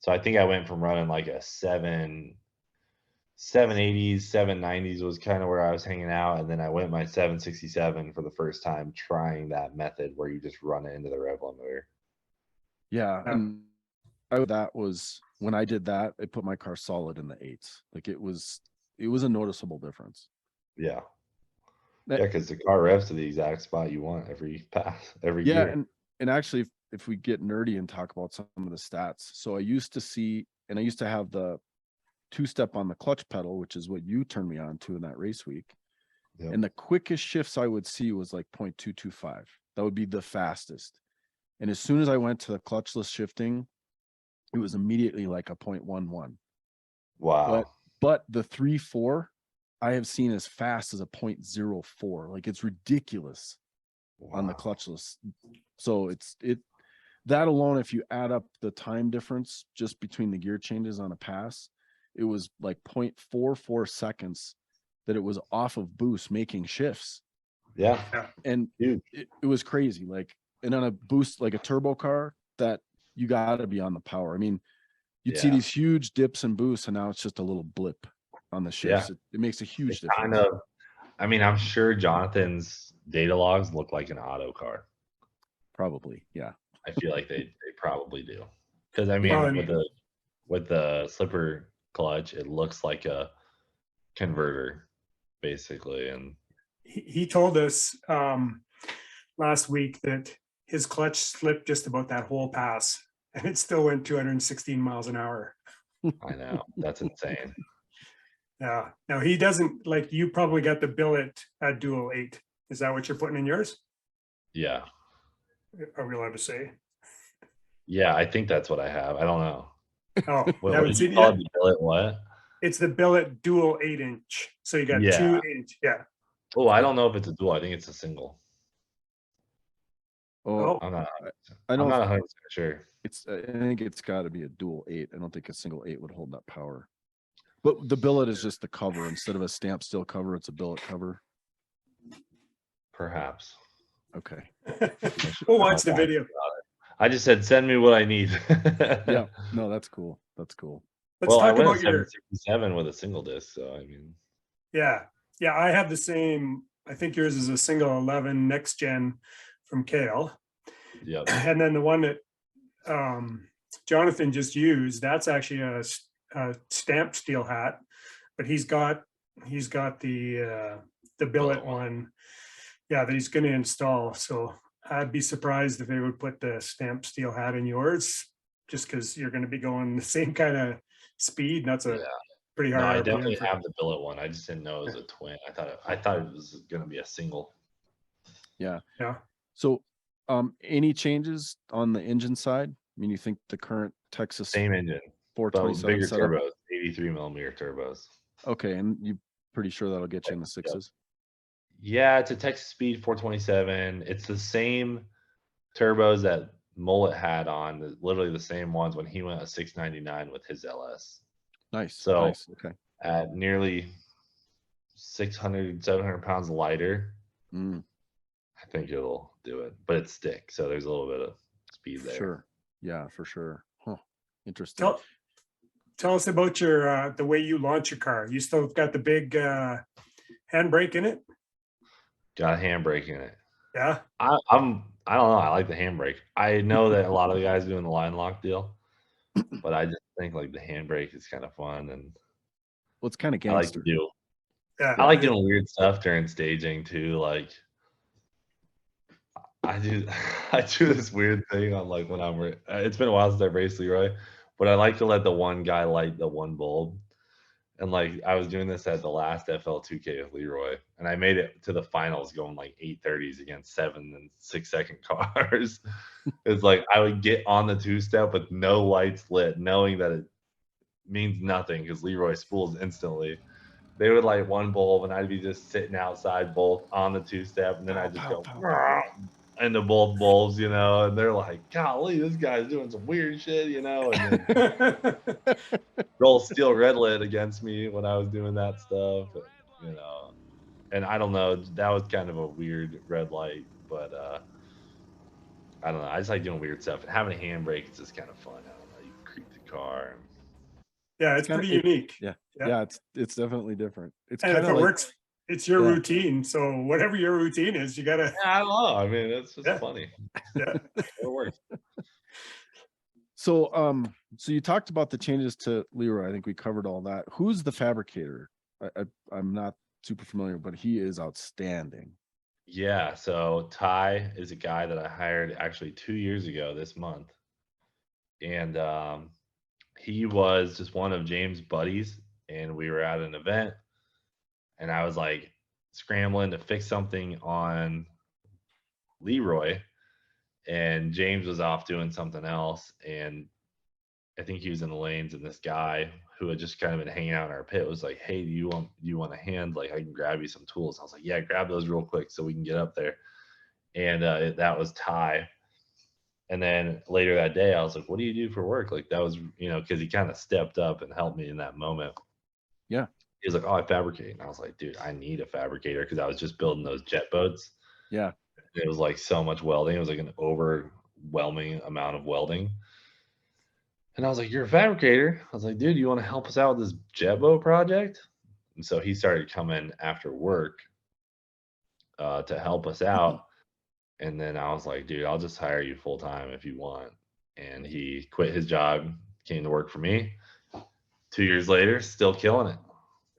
So I think I went from running like a 780s, 790s was kind of where I was hanging out. And then I went my 767 for the first time, trying that method where you just run it into the rev limiter. Yeah. And that was when I did that, I put my car solid in the 8s. Like it was a noticeable difference. Yeah. Yeah, because the car revs to the exact spot you want every pass, every gear. And actually, if we get nerdy and talk about some of the stats, so I used to have the 2-step on the clutch pedal, which is what you turned me on to in that race week. Yep. And the quickest shifts I would see was like 0.225. That would be the fastest. And as soon as I went to the clutchless shifting, it was immediately like a 0.11. Wow. But the 3-4, I have seen as fast as a 0.04. Like it's ridiculous on the clutchless. So that alone, if you add up the time difference just between the gear changes on a pass, it was like 0.44 seconds that it was off of boost making shifts. Yeah. And it was crazy. Like, and on a boost, like a turbo car, that you got to be on the power. I mean, you'd see these huge dips and boosts, and now it's just a little blip on the shifts. Yeah. It makes a huge difference. Kind of. I mean, I'm sure Jonathan's data logs look like an auto car. Probably, yeah. I feel like they probably do, because I mean, with the slipper clutch, it looks like a converter basically. And he told us last week that his clutch slipped just about that whole pass, and it still went 216 miles an hour. I know, that's insane. Yeah. Now he doesn't, like, you probably got the billet at dual 8. Is that what you're putting in yours? Yeah. Are we allowed to say? Yeah, I think that's what I have. I don't know. Oh, what did you call it? The billet what? It's the billet dual 8-inch. So you got 2-inch. Yeah. Oh, I don't know if it's a dual. I think it's a single. Oh, I'm not 100% sure. I think it's got to be a dual 8. I don't think a single 8 would hold that power. But the billet is just the cover. Instead of a stamp steel cover, it's a billet cover. Perhaps. Okay. We'll watch the video. I just said, send me what I need. Yeah. No, that's cool. That's cool. Let's talk I went about your 767 with a single disc. So, I mean. Yeah. Yeah. I have the same. I think yours is a single 11 next gen from Kale. Yep. And then the one that Jonathan just used, that's actually a stamped steel hat, but he's got the billet one, that he's going to install. So I'd be surprised if they would put the stamped steel hat in yours, just because you're going to be going the same kind of speed. And that's a pretty hard. No, I definitely have the billet one. I just didn't know it was a twin. I thought it was going to be a single. Yeah. Yeah. So any changes on the engine side? I mean, you think the current Texas same engine, 427 bigger setup? turbos, 83 millimeter turbos. Okay, and you pretty sure that'll get you in the 6s? Yeah, it's a Texas Speed 427. It's the same turbos that Mullet had on, literally the same ones when he went a 699 with his LS. Nice. So Nice. Okay. at nearly 600, 700 pounds lighter, Mm, I think it'll do it. But it's stick, so there's a little bit of speed there. sure. Yeah, for sure. Huh. Interesting. Tell us about your the way you launch your car. You still got the big handbrake in it? Got a handbrake in it. Yeah. I don't know. I like the handbrake. I know that a lot of the guys doing the line lock deal, but I just think like the handbrake is kind of fun, and Well, it's kind of I like to gangster. do. Yeah. I like doing weird stuff during staging too. Like I do, I do this weird thing on like when I'm. It's been a while since I've raced Leroy, but I like to let the one guy light the one bulb. And like I was doing this at the last FL2K with Leroy, and I made it to the finals going like 830s against 7 and 6-second cars. It's like I would get on the two-step with no lights lit, knowing that it means nothing because Leroy spools instantly. They would light one bulb, and I'd be just sitting outside both on the two-step, and then I just go into both bulbs, you know, and they're like, golly, this guy's doing some weird shit, you know, and then roll steel red lit against me when I was doing that stuff, you know, and I don't know, that was kind of a weird red light, but I don't know, I just like doing weird stuff, and having a handbrake is just kind of fun. I don't know, you can creep the car. Yeah, it's pretty unique. Yeah. Yeah, it's definitely different. It's And kind if of it like works, it's your routine. So whatever your routine is, you gotta. Yeah, I don't know. I mean, it's just funny. Yeah. It works. so you talked about the changes to Leroy. I think we covered all that. Who's the fabricator? I'm not super familiar, but he is outstanding. Yeah, so Ty is a guy that I hired actually 2 years ago this month, and he was just one of James' buddies, and we were at an event, and I was like scrambling to fix something on Leroy, and James was off doing something else, and I think he was in the lanes, and this guy who had just kind of been hanging out in our pit was like, "Hey, do you want a hand? Like, I can grab you some tools." I was like, "Yeah, grab those real quick so we can get up there." And that was Ty. And then later that day, I was like, "What do you do for work?" Like that was, you know, because he kind of stepped up and helped me in that moment. Yeah. He was like, "Oh, I fabricate," and I was like, "Dude, I need a fabricator," because I was just building those jet boats. Yeah. It was like so much welding. It was like an overwhelming amount of welding. And I was like, "You're a fabricator." I was like, "Dude, you want to help us out with this jet boat project?" And so he started coming after work to help us out. And then I was like, "Dude, I'll just hire you full time if you want." And he quit his job, came to work for me. 2 years later, still killing it.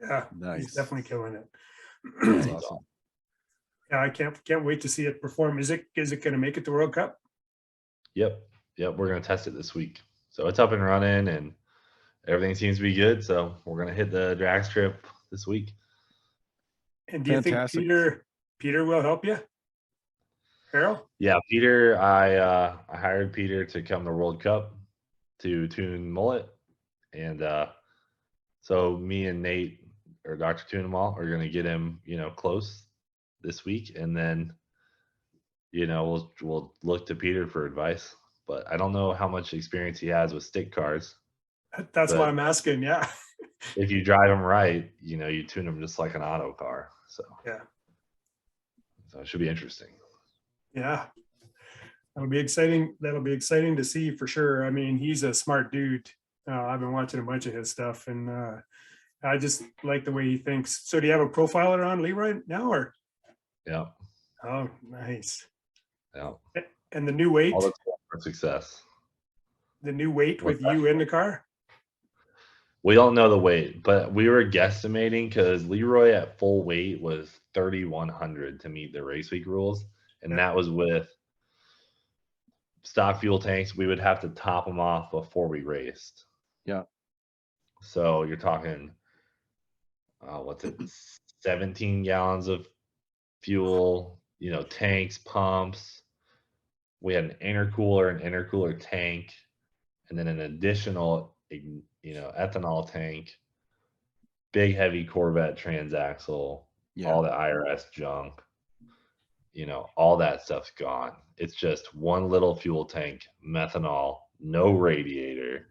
Yeah, Nice. he's definitely killing it. That's He's awesome. Yeah, I can't wait to see it perform. Is it going to make it to World Cup? Yep. We're gonna test it this week, so it's up and running, and everything seems to be good. So we're gonna hit the drag strip this week. And do you Fantastic. think Peter will help you? Harold? Yeah, Peter. I hired Peter to come to World Cup to tune Mullet, and so me and Nate or Dr. Tune 'em all are gonna get him, you know, close this week, and then you know we'll look to Peter for advice. But I don't know how much experience he has with stick cars. That's But why I'm asking. Yeah. if you drive them right, you know, you tune them just like an auto car. So Yeah. So it should be interesting. Yeah. That'll be exciting. That'll be exciting to see for sure. I mean, he's a smart dude. I've been watching a bunch of his stuff, and I just like the way he thinks. So do you have a profiler on Leroy now, or? Yeah. Oh, nice. Yeah. And the new weight, All that's for success. the new weight What's with that? you in the car? We don't know the weight, but we were guesstimating because Leroy at full weight was 3,100 to meet the race week rules. And that was with stock fuel tanks. We would have to top them off before we raced. Yeah. So you're talking, what's it, 17 gallons of fuel, you know, tanks, pumps. We had an intercooler tank, and then an additional, you know, ethanol tank, big heavy Corvette transaxle, all the IRS junk, you know, all that stuff's gone. It's just one little fuel tank, methanol, no radiator,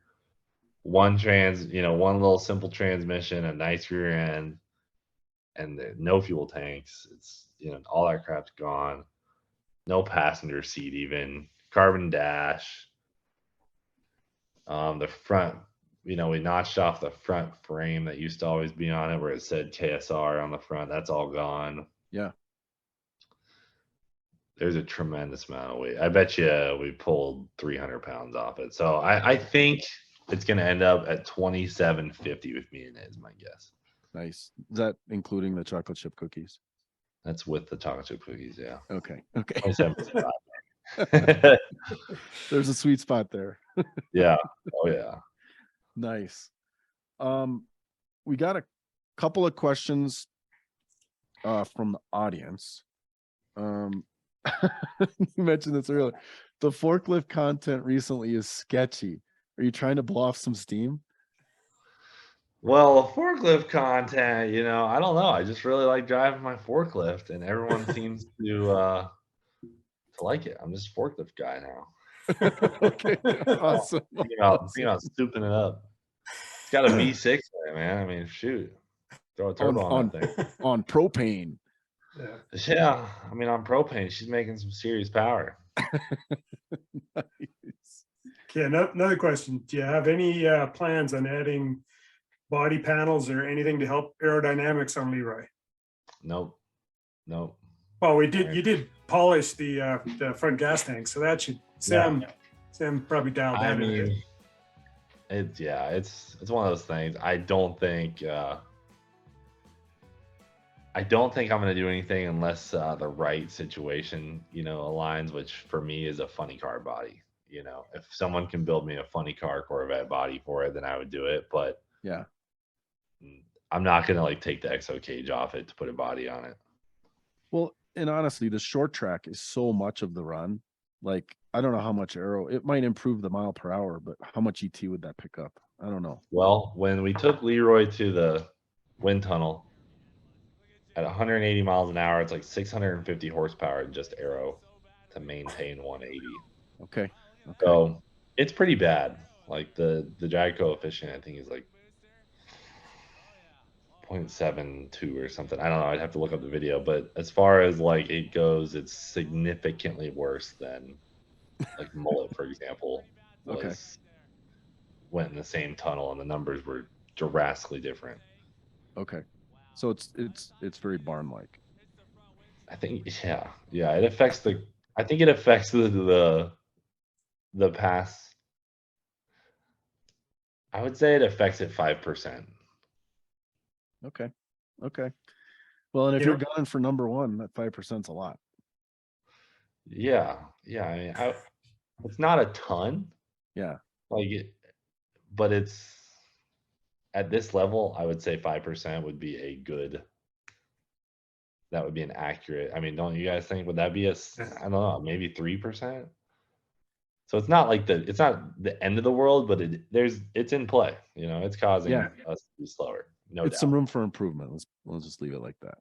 one little simple transmission, a nice rear end, and no fuel tanks. It's all that crap's gone. No passenger seat even. Carbon dash. The front, we notched off the front frame that used to always be on it where it said KSR on the front. That's all gone. Yeah. There's a tremendous amount of weight. I bet you we pulled 300 pounds off it. So I think it's going to end up at 2750 with me and it is my guess. Nice. Is that including the chocolate chip cookies? That's with the chocolate chip cookies, yeah. Okay. Okay. 2755. There's a sweet spot there. Yeah. Oh yeah. Nice. We got a couple of questions from the audience. You mentioned this earlier. The forklift content recently is sketchy. Are you trying to blow off some steam? Well, forklift content, I don't know. I just really like driving my forklift, and everyone seems to like it. I'm just a forklift guy now. Okay, awesome. Thinking about souping it up. It's got a V6 in it, man. I mean, shoot, throw a turbo on that thing. On propane. Yeah, I mean, on propane, she's making some serious power. Nice. Okay, another question. Do you have any plans on adding body panels or anything to help aerodynamics on LeRoy? Nope. Well, you did polish the front gas tank, so that should Sam probably dialed that in. It's one of those things. I don't think I'm going to do anything unless the right situation, aligns, which for me is a funny car body. If someone can build me a funny car Corvette body for it, then I would do it. But yeah, I'm not going to take the exo cage off it to put a body on it. Well, and honestly, the short track is so much of the run. I don't know how much aero, it might improve the mile per hour, but how much ET would that pick up? I don't know. Well, when we took LeRoy to the wind tunnel at 180 miles an hour, it's 650 horsepower in just aero to maintain 180. Okay. So it's pretty bad. The drag coefficient, I think, is 0.72 or something. I don't know. I'd have to look up the video. But as far as it goes, it's significantly worse than Mullet, for example, went in the same tunnel and the numbers were drastically different. Okay. So it's very barn-like. I think, yeah. It affects the pass. I would say it affects it 5%. Okay. Well, and if you're going for number one, that 5% is a lot. Yeah. I mean, it's not a ton. Yeah. But it's at this level, I would say 5% would be that would be an accurate. I mean, don't you guys think, would that be I don't know, maybe 3%? So it's not it's not the end of the world, but it's in play. It's causing us to be slower. No doubt. Some room for improvement. We'll just leave it like that.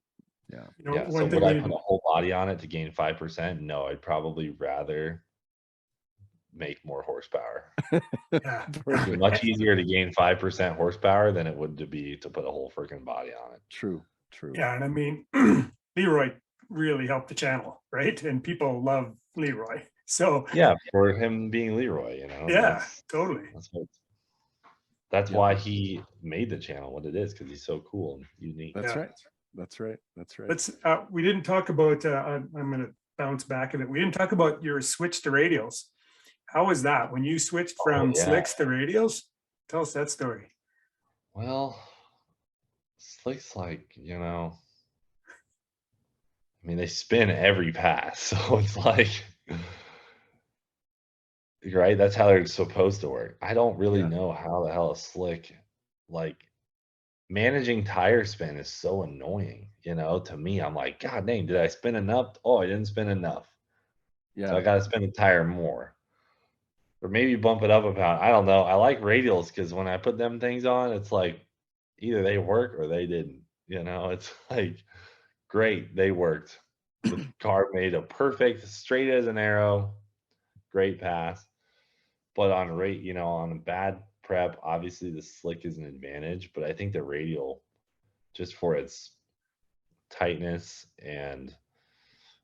Yeah. So would I put a whole body on it to gain 5%? No, I'd probably rather make more horsepower. It's much easier to gain 5% horsepower than it would to put a whole freaking body on it. True. Yeah, and I mean, LeRoy really helped the channel, right? And people love LeRoy. So yeah, for him being LeRoy, Yeah, totally. That's why he made the channel what it is, because he's so cool and unique. That's right. Let's we didn't talk about I'm gonna bounce back a bit. We didn't talk about your switch to radials. How was that when you switched from slicks to radials? Tell us that story. Well, slicks, I mean, they spin every pass, so it's right, that's how they're supposed to work. I don't really know how the hell a slick, managing tire spin is so annoying, to me. I'm God dang, did I spin enough? Oh, I didn't spin enough. So I got to spin the tire more. Or maybe bump it up a pound. I don't know. I like radials because when I put them things on, it's either they work or they didn't. It's great, they worked. The car made a perfect, straight as an arrow, great pass. But on on a bad prep, obviously the slick is an advantage, but I think the radial, just for its tightness and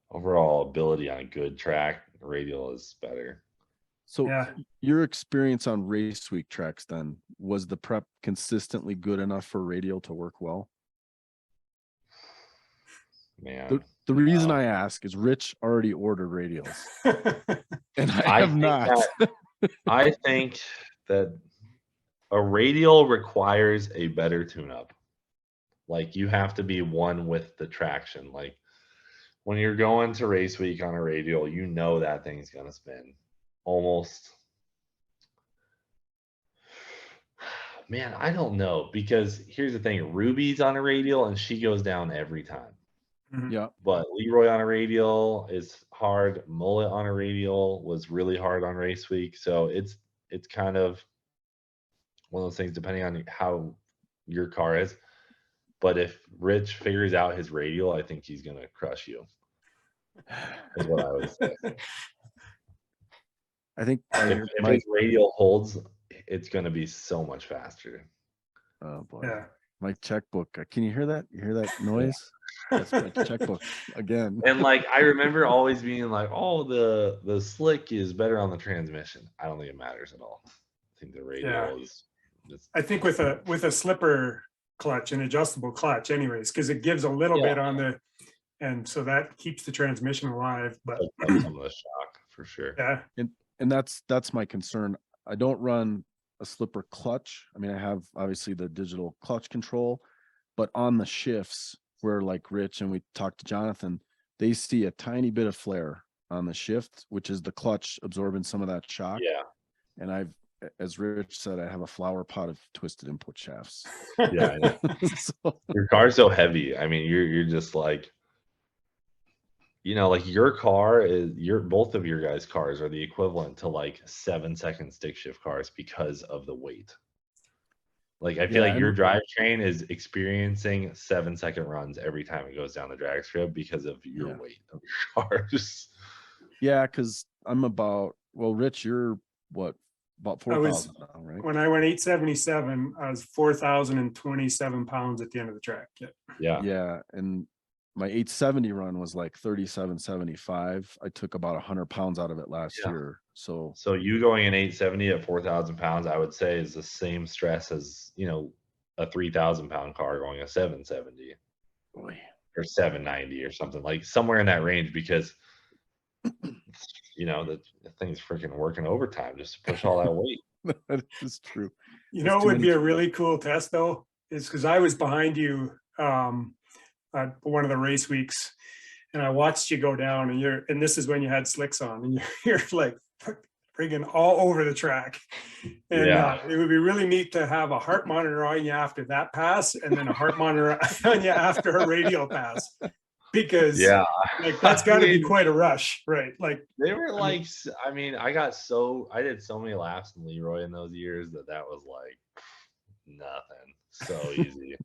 overall ability on a good track, radial is better. So Yeah. your experience on race week tracks then, was the prep consistently good enough for radial to work well? Man, The reason I ask is Rich already ordered radials and I have not. I think that a radial requires a better tune-up. Like you have to be one with the traction. Like when you're going to race week on a radial, you know that thing's gonna spin almost. Man, I don't know, because here's the thing: Ruby's on a radial and she goes down every time. Yeah. But LeRoy on a radial is hard. Mullet on a radial was really hard on race week. So it's kind of one of those things, depending on how your car is. But if Rich figures out his radial, I think he's gonna crush you. Is what I would say. I think If his radial holds, it's gonna be so much faster. Oh boy. Yeah. My checkbook. Can you hear that? You hear that noise? That's my checkbook again. And like I remember always being like, "Oh, the slick is better on the transmission." I don't think it matters at all. I think the radial is. I think with a slipper clutch, an adjustable clutch, anyways, because it gives a little bit on the, and so that keeps the transmission alive. But some of the shock for sure. Yeah, and that's my concern. I don't run a slipper clutch. I mean, I have obviously the digital clutch control, but on the shifts where like Rich and we talked to Jonathan, they see a tiny bit of flare on the shift, which is the clutch absorbing some of that shock. Yeah. And I've, as Rich said, I have a flower pot of twisted input shafts. Yeah, I know. So, your car's so heavy. I mean, you're just like, like your car is both of your guys' cars are the equivalent to like 7-second stick shift cars because of the weight. Like I feel like your drivetrain is experiencing 7-second runs every time it goes down the drag strip because of your weight of your cars. Yeah, because I'm Rich, you're what, about 4,000 now, right? When I went 877, I was 4,027 pounds at the end of the track. Yeah. And my 870 run was like 37.75. I took about 100 pounds out of it last year. So you going in 870 at 4,000 pounds, I would say is the same stress as, a 3,000 pound car going a 770 or 790 or something, like somewhere in that range, because the thing's freaking working overtime just to push all that weight. That is true. It would be a really cool test though, is because I was behind you at one of the race weeks, and I watched you go down, and this is when you had slicks on, and you're like friggin' all over the track. And it would be really neat to have a heart monitor on you after that pass, and then a heart monitor on you after a radial pass. Because that's got to be quite a rush, right? Like they were I did so many laps in LeRoy in those years that was like nothing, so easy.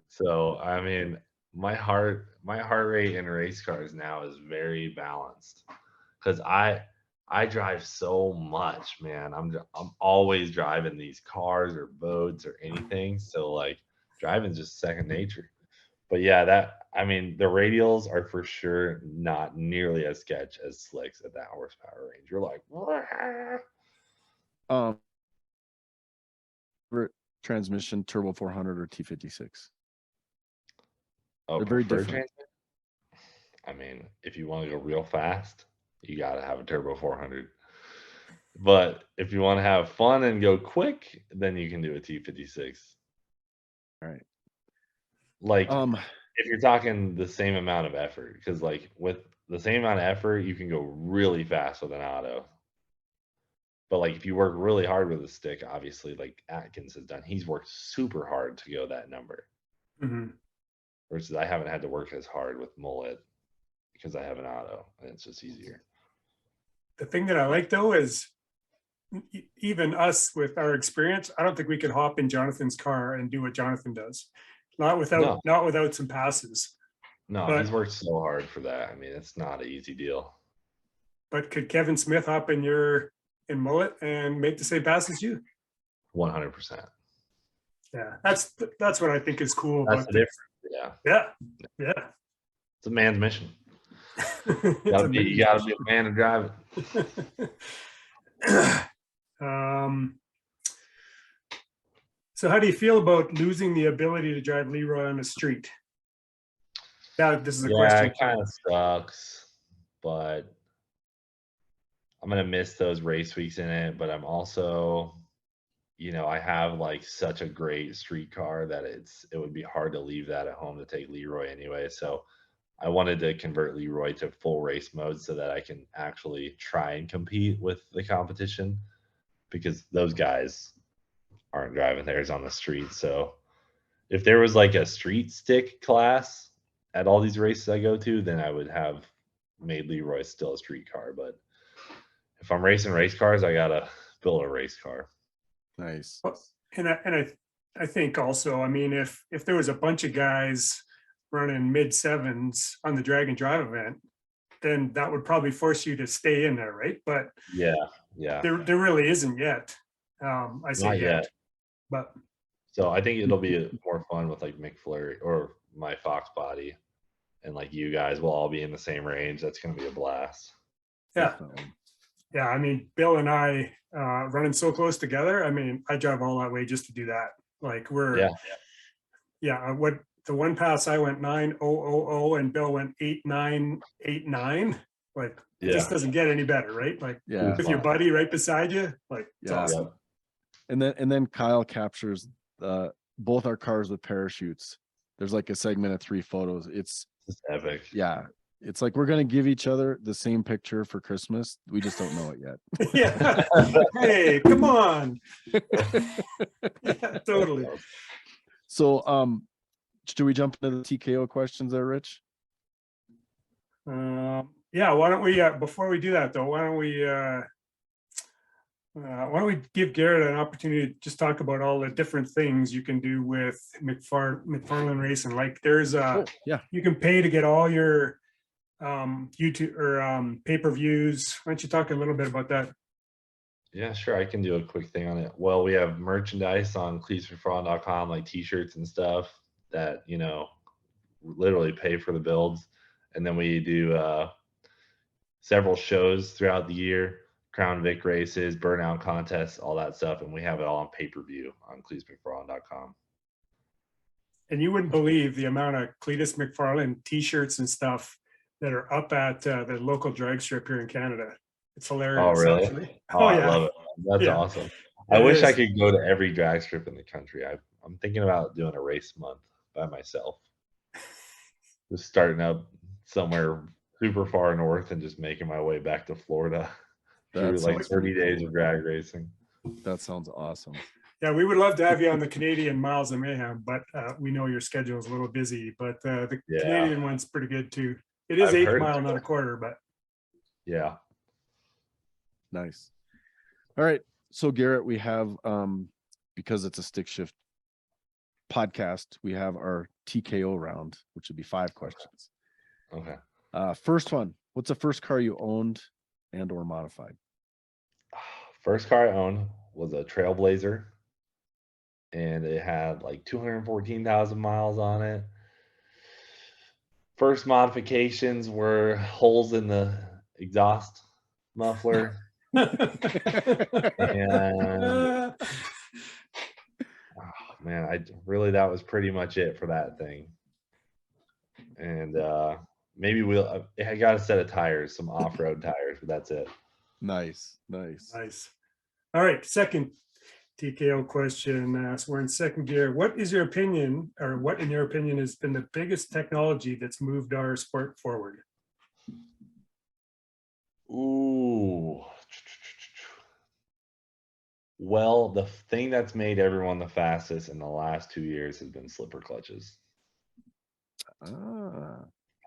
So I mean, my heart rate in race cars now is very balanced because I drive so much, man. I'm always driving these cars or boats or anything, so like driving's just second nature. But yeah, the radials are for sure not nearly as sketch as slicks at that horsepower range. You're like, transmission, turbo 400 or T56. Oh, they're very different. I mean, if you want to go real fast, you got to have a turbo 400. But if you want to have fun and go quick, then you can do a T56. All right. Like, if you're talking the same amount of effort, because like with the same amount of effort, you can go really fast with an auto. But like if you work really hard with a stick, obviously, like Atkins has done, he's worked super hard to go that number. Mm-hmm. Versus I haven't had to work as hard with Mullet because I have an auto, and it's just easier. The thing that I like though is even us with our experience, I don't think we could hop in Jonathan's car and do what Jonathan does. Not without some passes. No, he's worked so hard for that. I mean, it's not an easy deal. But could Kevin Smith hop in Mullet and make the same pass as you? 100%. Yeah, that's what I think is cool That's about the this. difference. Yeah. Yeah. It's a man's mission. It's You gotta be a man to drive it. So how do you feel about losing the ability to drive LeRoy on the street? This is a question. It kind of sucks, but I'm gonna miss those race weeks in it. But I'm also, I have like such a great street car that it would be hard to leave that at home to take LeRoy anyway. So I wanted to convert LeRoy to full race mode so that I can actually try and compete with the competition, because those guys aren't driving theirs on the street. So if there was like a street stick class at all these races I go to, then I would have made LeRoy still a street car. But if I'm racing race cars, I gotta build a race car. Nice. And I think also, I mean, if there was a bunch of guys running mid sevens on the drag and drive event, then that would probably force you to stay in there, right? But yeah, there really isn't yet. I say not yet, but so I think it'll be more fun with like McFlurry or my Fox body, and like you guys will all be in the same range. That's gonna be a blast. yeah. Definitely. Yeah, I mean, Bill and I running so close together. I mean, I drive all that way just to do that. Like what the one pass I went 9,000 and Bill went 8,989. Like it just doesn't get any better, right? Like with your buddy right beside you, like it's awesome. And then Kyle captures both our cars with parachutes. There's like a segment of 3 photos. It's epic. Yeah. It's like we're gonna give each other the same picture for Christmas. We just don't know it yet. Yeah. Hey, come on. Yeah, totally. So do we jump into the TKO questions there, Rich? Yeah, why don't we before we do that though, why don't we give Garrett an opportunity to just talk about all the different things you can do with McFarland Racing. Like there's you can pay to get all your YouTube or pay-per-views. Why don't you talk a little bit about that? Yeah, sure. I can do a quick thing on it. Well, we have merchandise on cletusmcfarland.com, like t-shirts and stuff that, literally pay for the builds. And then we do several shows throughout the year, Crown Vic races, burnout contests, all that stuff. And we have it all on pay-per-view on cletusmcfarland.com. And you wouldn't believe the amount of Cletus McFarland t-shirts and stuff that are up at the local drag strip here in Canada. It's hilarious. Oh, really? Actually. Oh, yeah. I love it. That's awesome. I wish I could go to every drag strip in the country. I'm thinking about doing a race month by myself. Just starting up somewhere super far north and just making my way back to Florida through like 30 days of drag racing. That sounds awesome. Yeah, we would love to have you on the Canadian Miles of Mayhem, but we know your schedule is a little busy. But the Canadian one's pretty good too. It is 1/8 mile, not a quarter, but yeah. Nice. All right. So Garrett, we have because it's a stick shift podcast, we have our TKO round, which would be 5 questions. Okay. First one, what's the first car you owned and or modified? First car I owned was a Trailblazer, and it had like 214,000 miles on it. First modifications were holes in the exhaust muffler. And that was pretty much it for that thing. And maybe I got a set of tires, some off-road tires, but that's it. Nice. All right, second TKO question. So we're in second gear. What in your opinion has been the biggest technology that's moved our sport forward? Ooh. Well, the thing that's made everyone the fastest in the last 2 years has been slipper clutches. I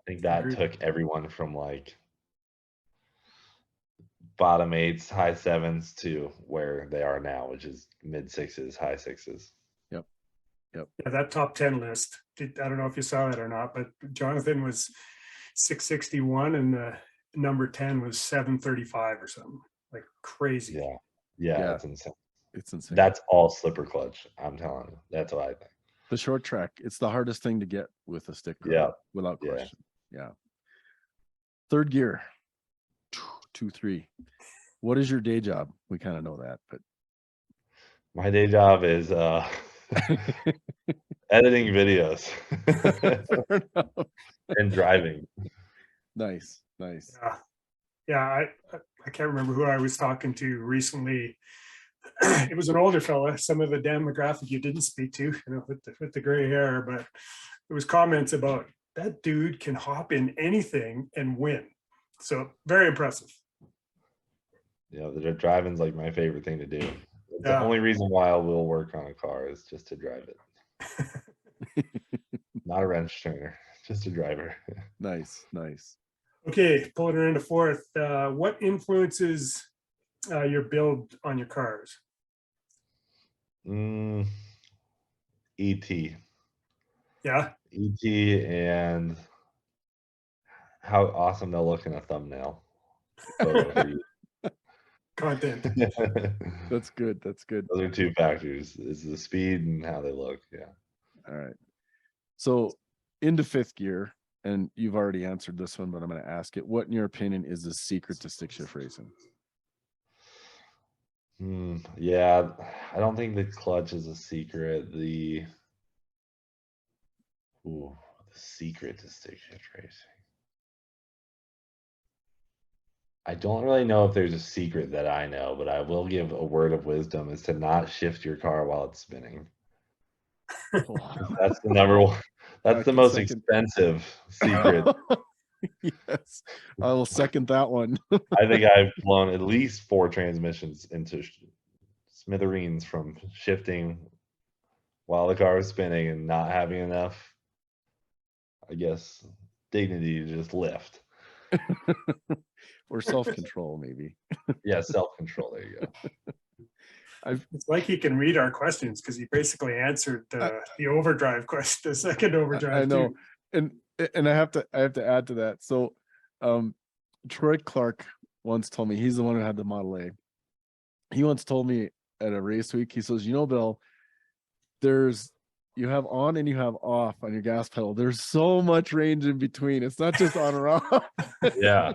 think that took everyone from like bottom 8s, high 7s to where they are now, which is mid 6s, high 6s. Yep. Yeah, that top 10 list. I don't know if you saw that or not, but Jonathan was 661 and the number 10 was 735 or something. Like crazy. Yeah, that's insane. It's insane. That's all slipper clutch. I'm telling you. That's what I think. The short track, it's the hardest thing to get with a stick car, Yeah. without Yeah. question. Yeah. Third gear, 2, 3. What is your day job? We kind of know that, but My day job is editing videos fair enough. and driving. Nice. Yeah, I can't remember who I was talking to recently. It was an older fella, some of the demographic you didn't speak to, with the gray hair, but it was comments about that dude can hop in anything and win. So very impressive. Yeah, the driving's like my favorite thing to do. It's the Yeah. only reason why I will work on a car is just to drive it. Not a wrench turner, just a driver. Nice. Okay, pulling her into fourth. What influences your build on your cars? ET. Yeah. ET and how awesome they'll look in a thumbnail photo for you. Content. That's good. Those are two factors: is the speed and how they look. Yeah. All right. So into fifth gear, and you've already answered this one, but I'm going to ask it. What, in your opinion, is the secret to stick shift racing? Yeah, I don't think the clutch is a secret. The secret to stick shift racing. I don't really know if there's a secret that I know, but I will give a word of wisdom: is to not shift your car while it's spinning. That's the number one. That's the most expensive secret. Yes, I will second that one. I think I've blown at least 4 transmissions into smithereens from shifting while the car was spinning and not having enough, I guess, dignity to just lift. Or self-control, maybe. Yeah, self-control. There you go. It's like he can read our questions because he basically answered the overdrive question, the second overdrive. I know, too. and I have to add to that. So, Troy Clark once told me, he's the one who had the Model A. He once told me at a race week, he says, Bill, you have on and you have off on your gas pedal. There's so much range in between. It's not just on or off. Yeah.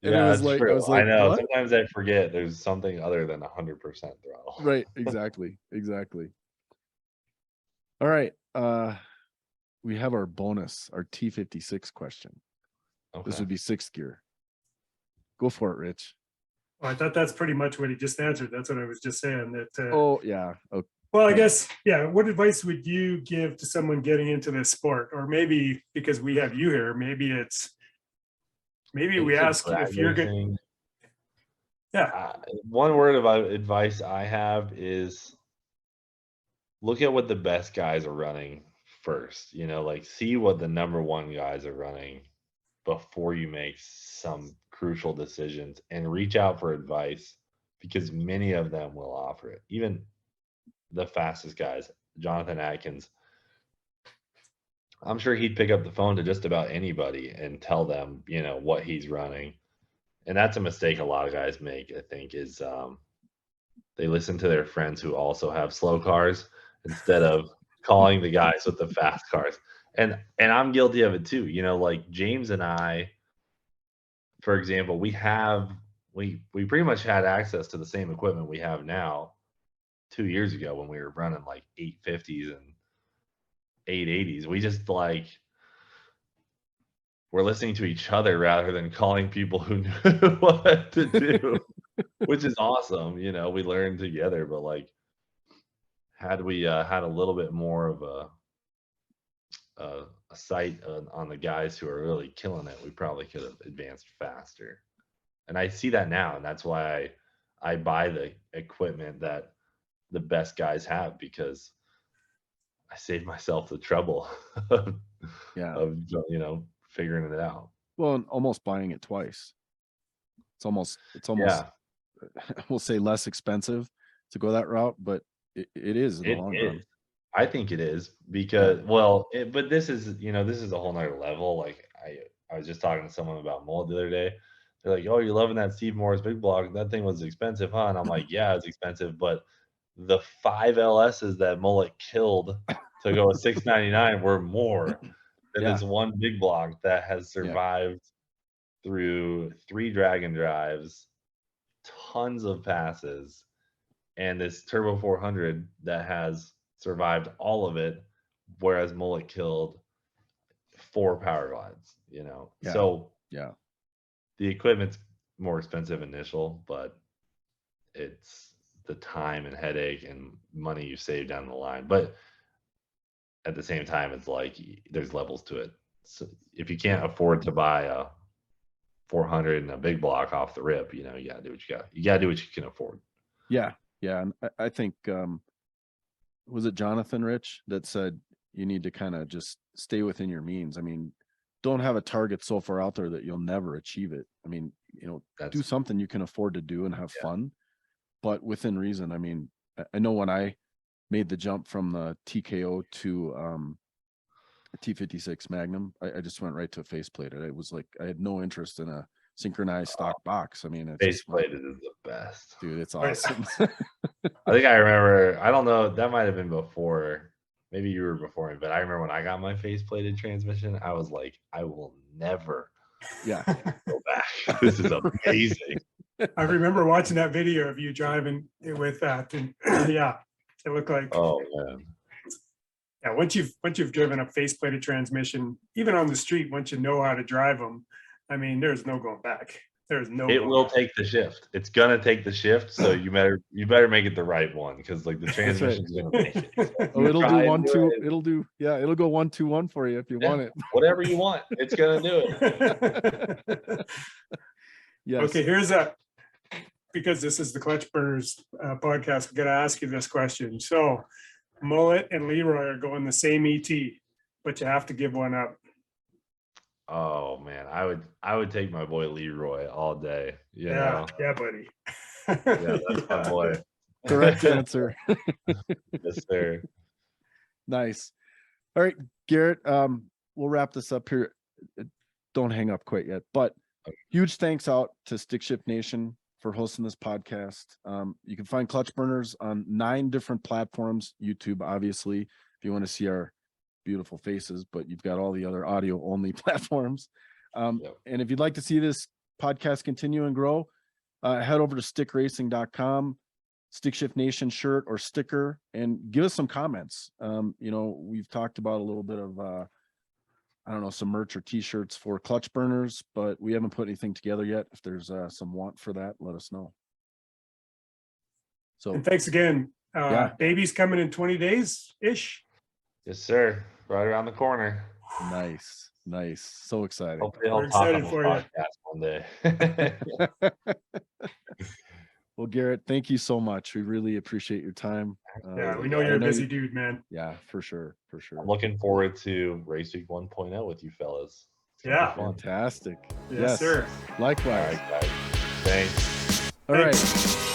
And yeah, it was like, I know. what? Sometimes I forget there's something other than 100% throttle. Right. Exactly. All right. We have our bonus, our T56 question. Okay. This would be 6th gear. Go for it, Rich. Well, I thought that's pretty much what he just answered. That's what I was just saying. That. Oh yeah. Okay. Well, I guess, yeah. What advice would you give to someone getting into this sport? Or maybe because we have you here, maybe we ask if you're good. Yeah. One word of advice I have is look at what the best guys are running first. Like see what the number one guys are running before you make some crucial decisions, and reach out for advice because many of them will offer it. Even the fastest guys, Jonathan Atkins, I'm sure he'd pick up the phone to just about anybody and tell them, what he's running. And that's a mistake a lot of guys make, I think, is they listen to their friends who also have slow cars instead of calling the guys with the fast cars. And I'm guilty of it too. Like James and I, for example, we pretty much had access to the same equipment we have now 2 years ago when we were running like 850s and 880s. We just we're listening to each other rather than calling people who knew what to do, which is awesome. We learned together, but had we had a little bit more of a sight on the guys who are really killing it, we probably could have advanced faster. And I see that now, and that's why I buy the equipment that the best guys have, because I saved myself the trouble of figuring it out. Well, and almost buying it twice. It's almost we'll say less expensive to go that route, but it is in the long run. I think it is because but this is a whole nother level. Like I was just talking to someone about Mullet the other day. they're like, "Oh, you're loving that Steve Morris big block? That thing was expensive, huh?" And I'm like, "Yeah, it's expensive, but the 5 LSs that Mullet killed to go 699 were more than Yeah. this one big block that has Yeah. survived through 3 Dragon drives, tons of passes, and this Turbo 400 that has survived all of it, whereas Mullet killed 4 power glides, you know? Yeah. So Yeah. the equipment's more expensive initial, but it's the time and headache and money you save down the line. But at the same time, it's like there's levels to it. So if you can't afford to buy a 400 and a big block off the rip, you know, you gotta do what you got. You gotta do what you can afford. Yeah. Yeah. And I think, was it Jonathan Rich that said you need to kind of just stay within your means? I mean, don't have a target so far out there that you'll never achieve it. I mean, you know, do something you can afford to do and have fun, but within reason. I mean, I know when I made the jump from the TKO to a T56 Magnum, I just went right to a faceplate. It was like I had no interest in a synchronized stock box. I mean, it's Faceplated is the best, dude. It's awesome. I think I remember. I don't know. That might have been before. Maybe you were before me, but I remember when I got my faceplated transmission, I was like, I will never Yeah. go back. This is amazing. I remember watching that video of you driving with that, and yeah, it looked like. Oh man. Yeah, once you've driven a faceplated transmission, even on the street, once you know how to drive them, I mean, there's no going back. There's no. It will take the shift. It's gonna take the shift, so you better make it the right one, because like the transmission's gonna make it. So Oh, it'll do try and 1 do 2. it. It'll do, yeah, it'll go 1 2 1 for you if you want it. Whatever you want, it's gonna do it. Yes. Okay, here's because this is the Clutch Burners podcast, I'm gonna ask you this question. So Mullet and LeRoy are going the same ET, but you have to give one up. Oh man, I would take my boy LeRoy all day. You know? Yeah, buddy. Yeah, that's my boy. Correct answer. Yes, sir. Nice. All right, Garrett, we'll wrap this up here. Don't hang up quite yet, but huge thanks out to Stick Shift Nation for hosting this podcast. You can find Clutch Burners on 9 different platforms, YouTube, obviously, if you want to see our beautiful faces, but you've got all the other audio only platforms. And if you'd like to see this podcast continue and grow, head over to stickracing.com, Stick Shift Nation shirt or sticker, and give us some comments. You know, we've talked about a little bit of, I don't know, some merch or t-shirts for Clutch Burners, but we haven't put anything together yet. If there's some want for that, let us know. So and thanks again. Baby's coming in 20 days ish. Yes, sir. Right around the corner. Nice. So exciting. Hopefully I'll We're talk on excited the for you. podcast one day. Well, Garrett, thank you so much. We really appreciate your time. Yeah, we know you're a busy dude, man. Yeah, for sure. I'm looking forward to Race Week 1.0 with you fellas. Yeah. Fantastic. Yes, sir. Likewise. All right, guys. Thanks. All right.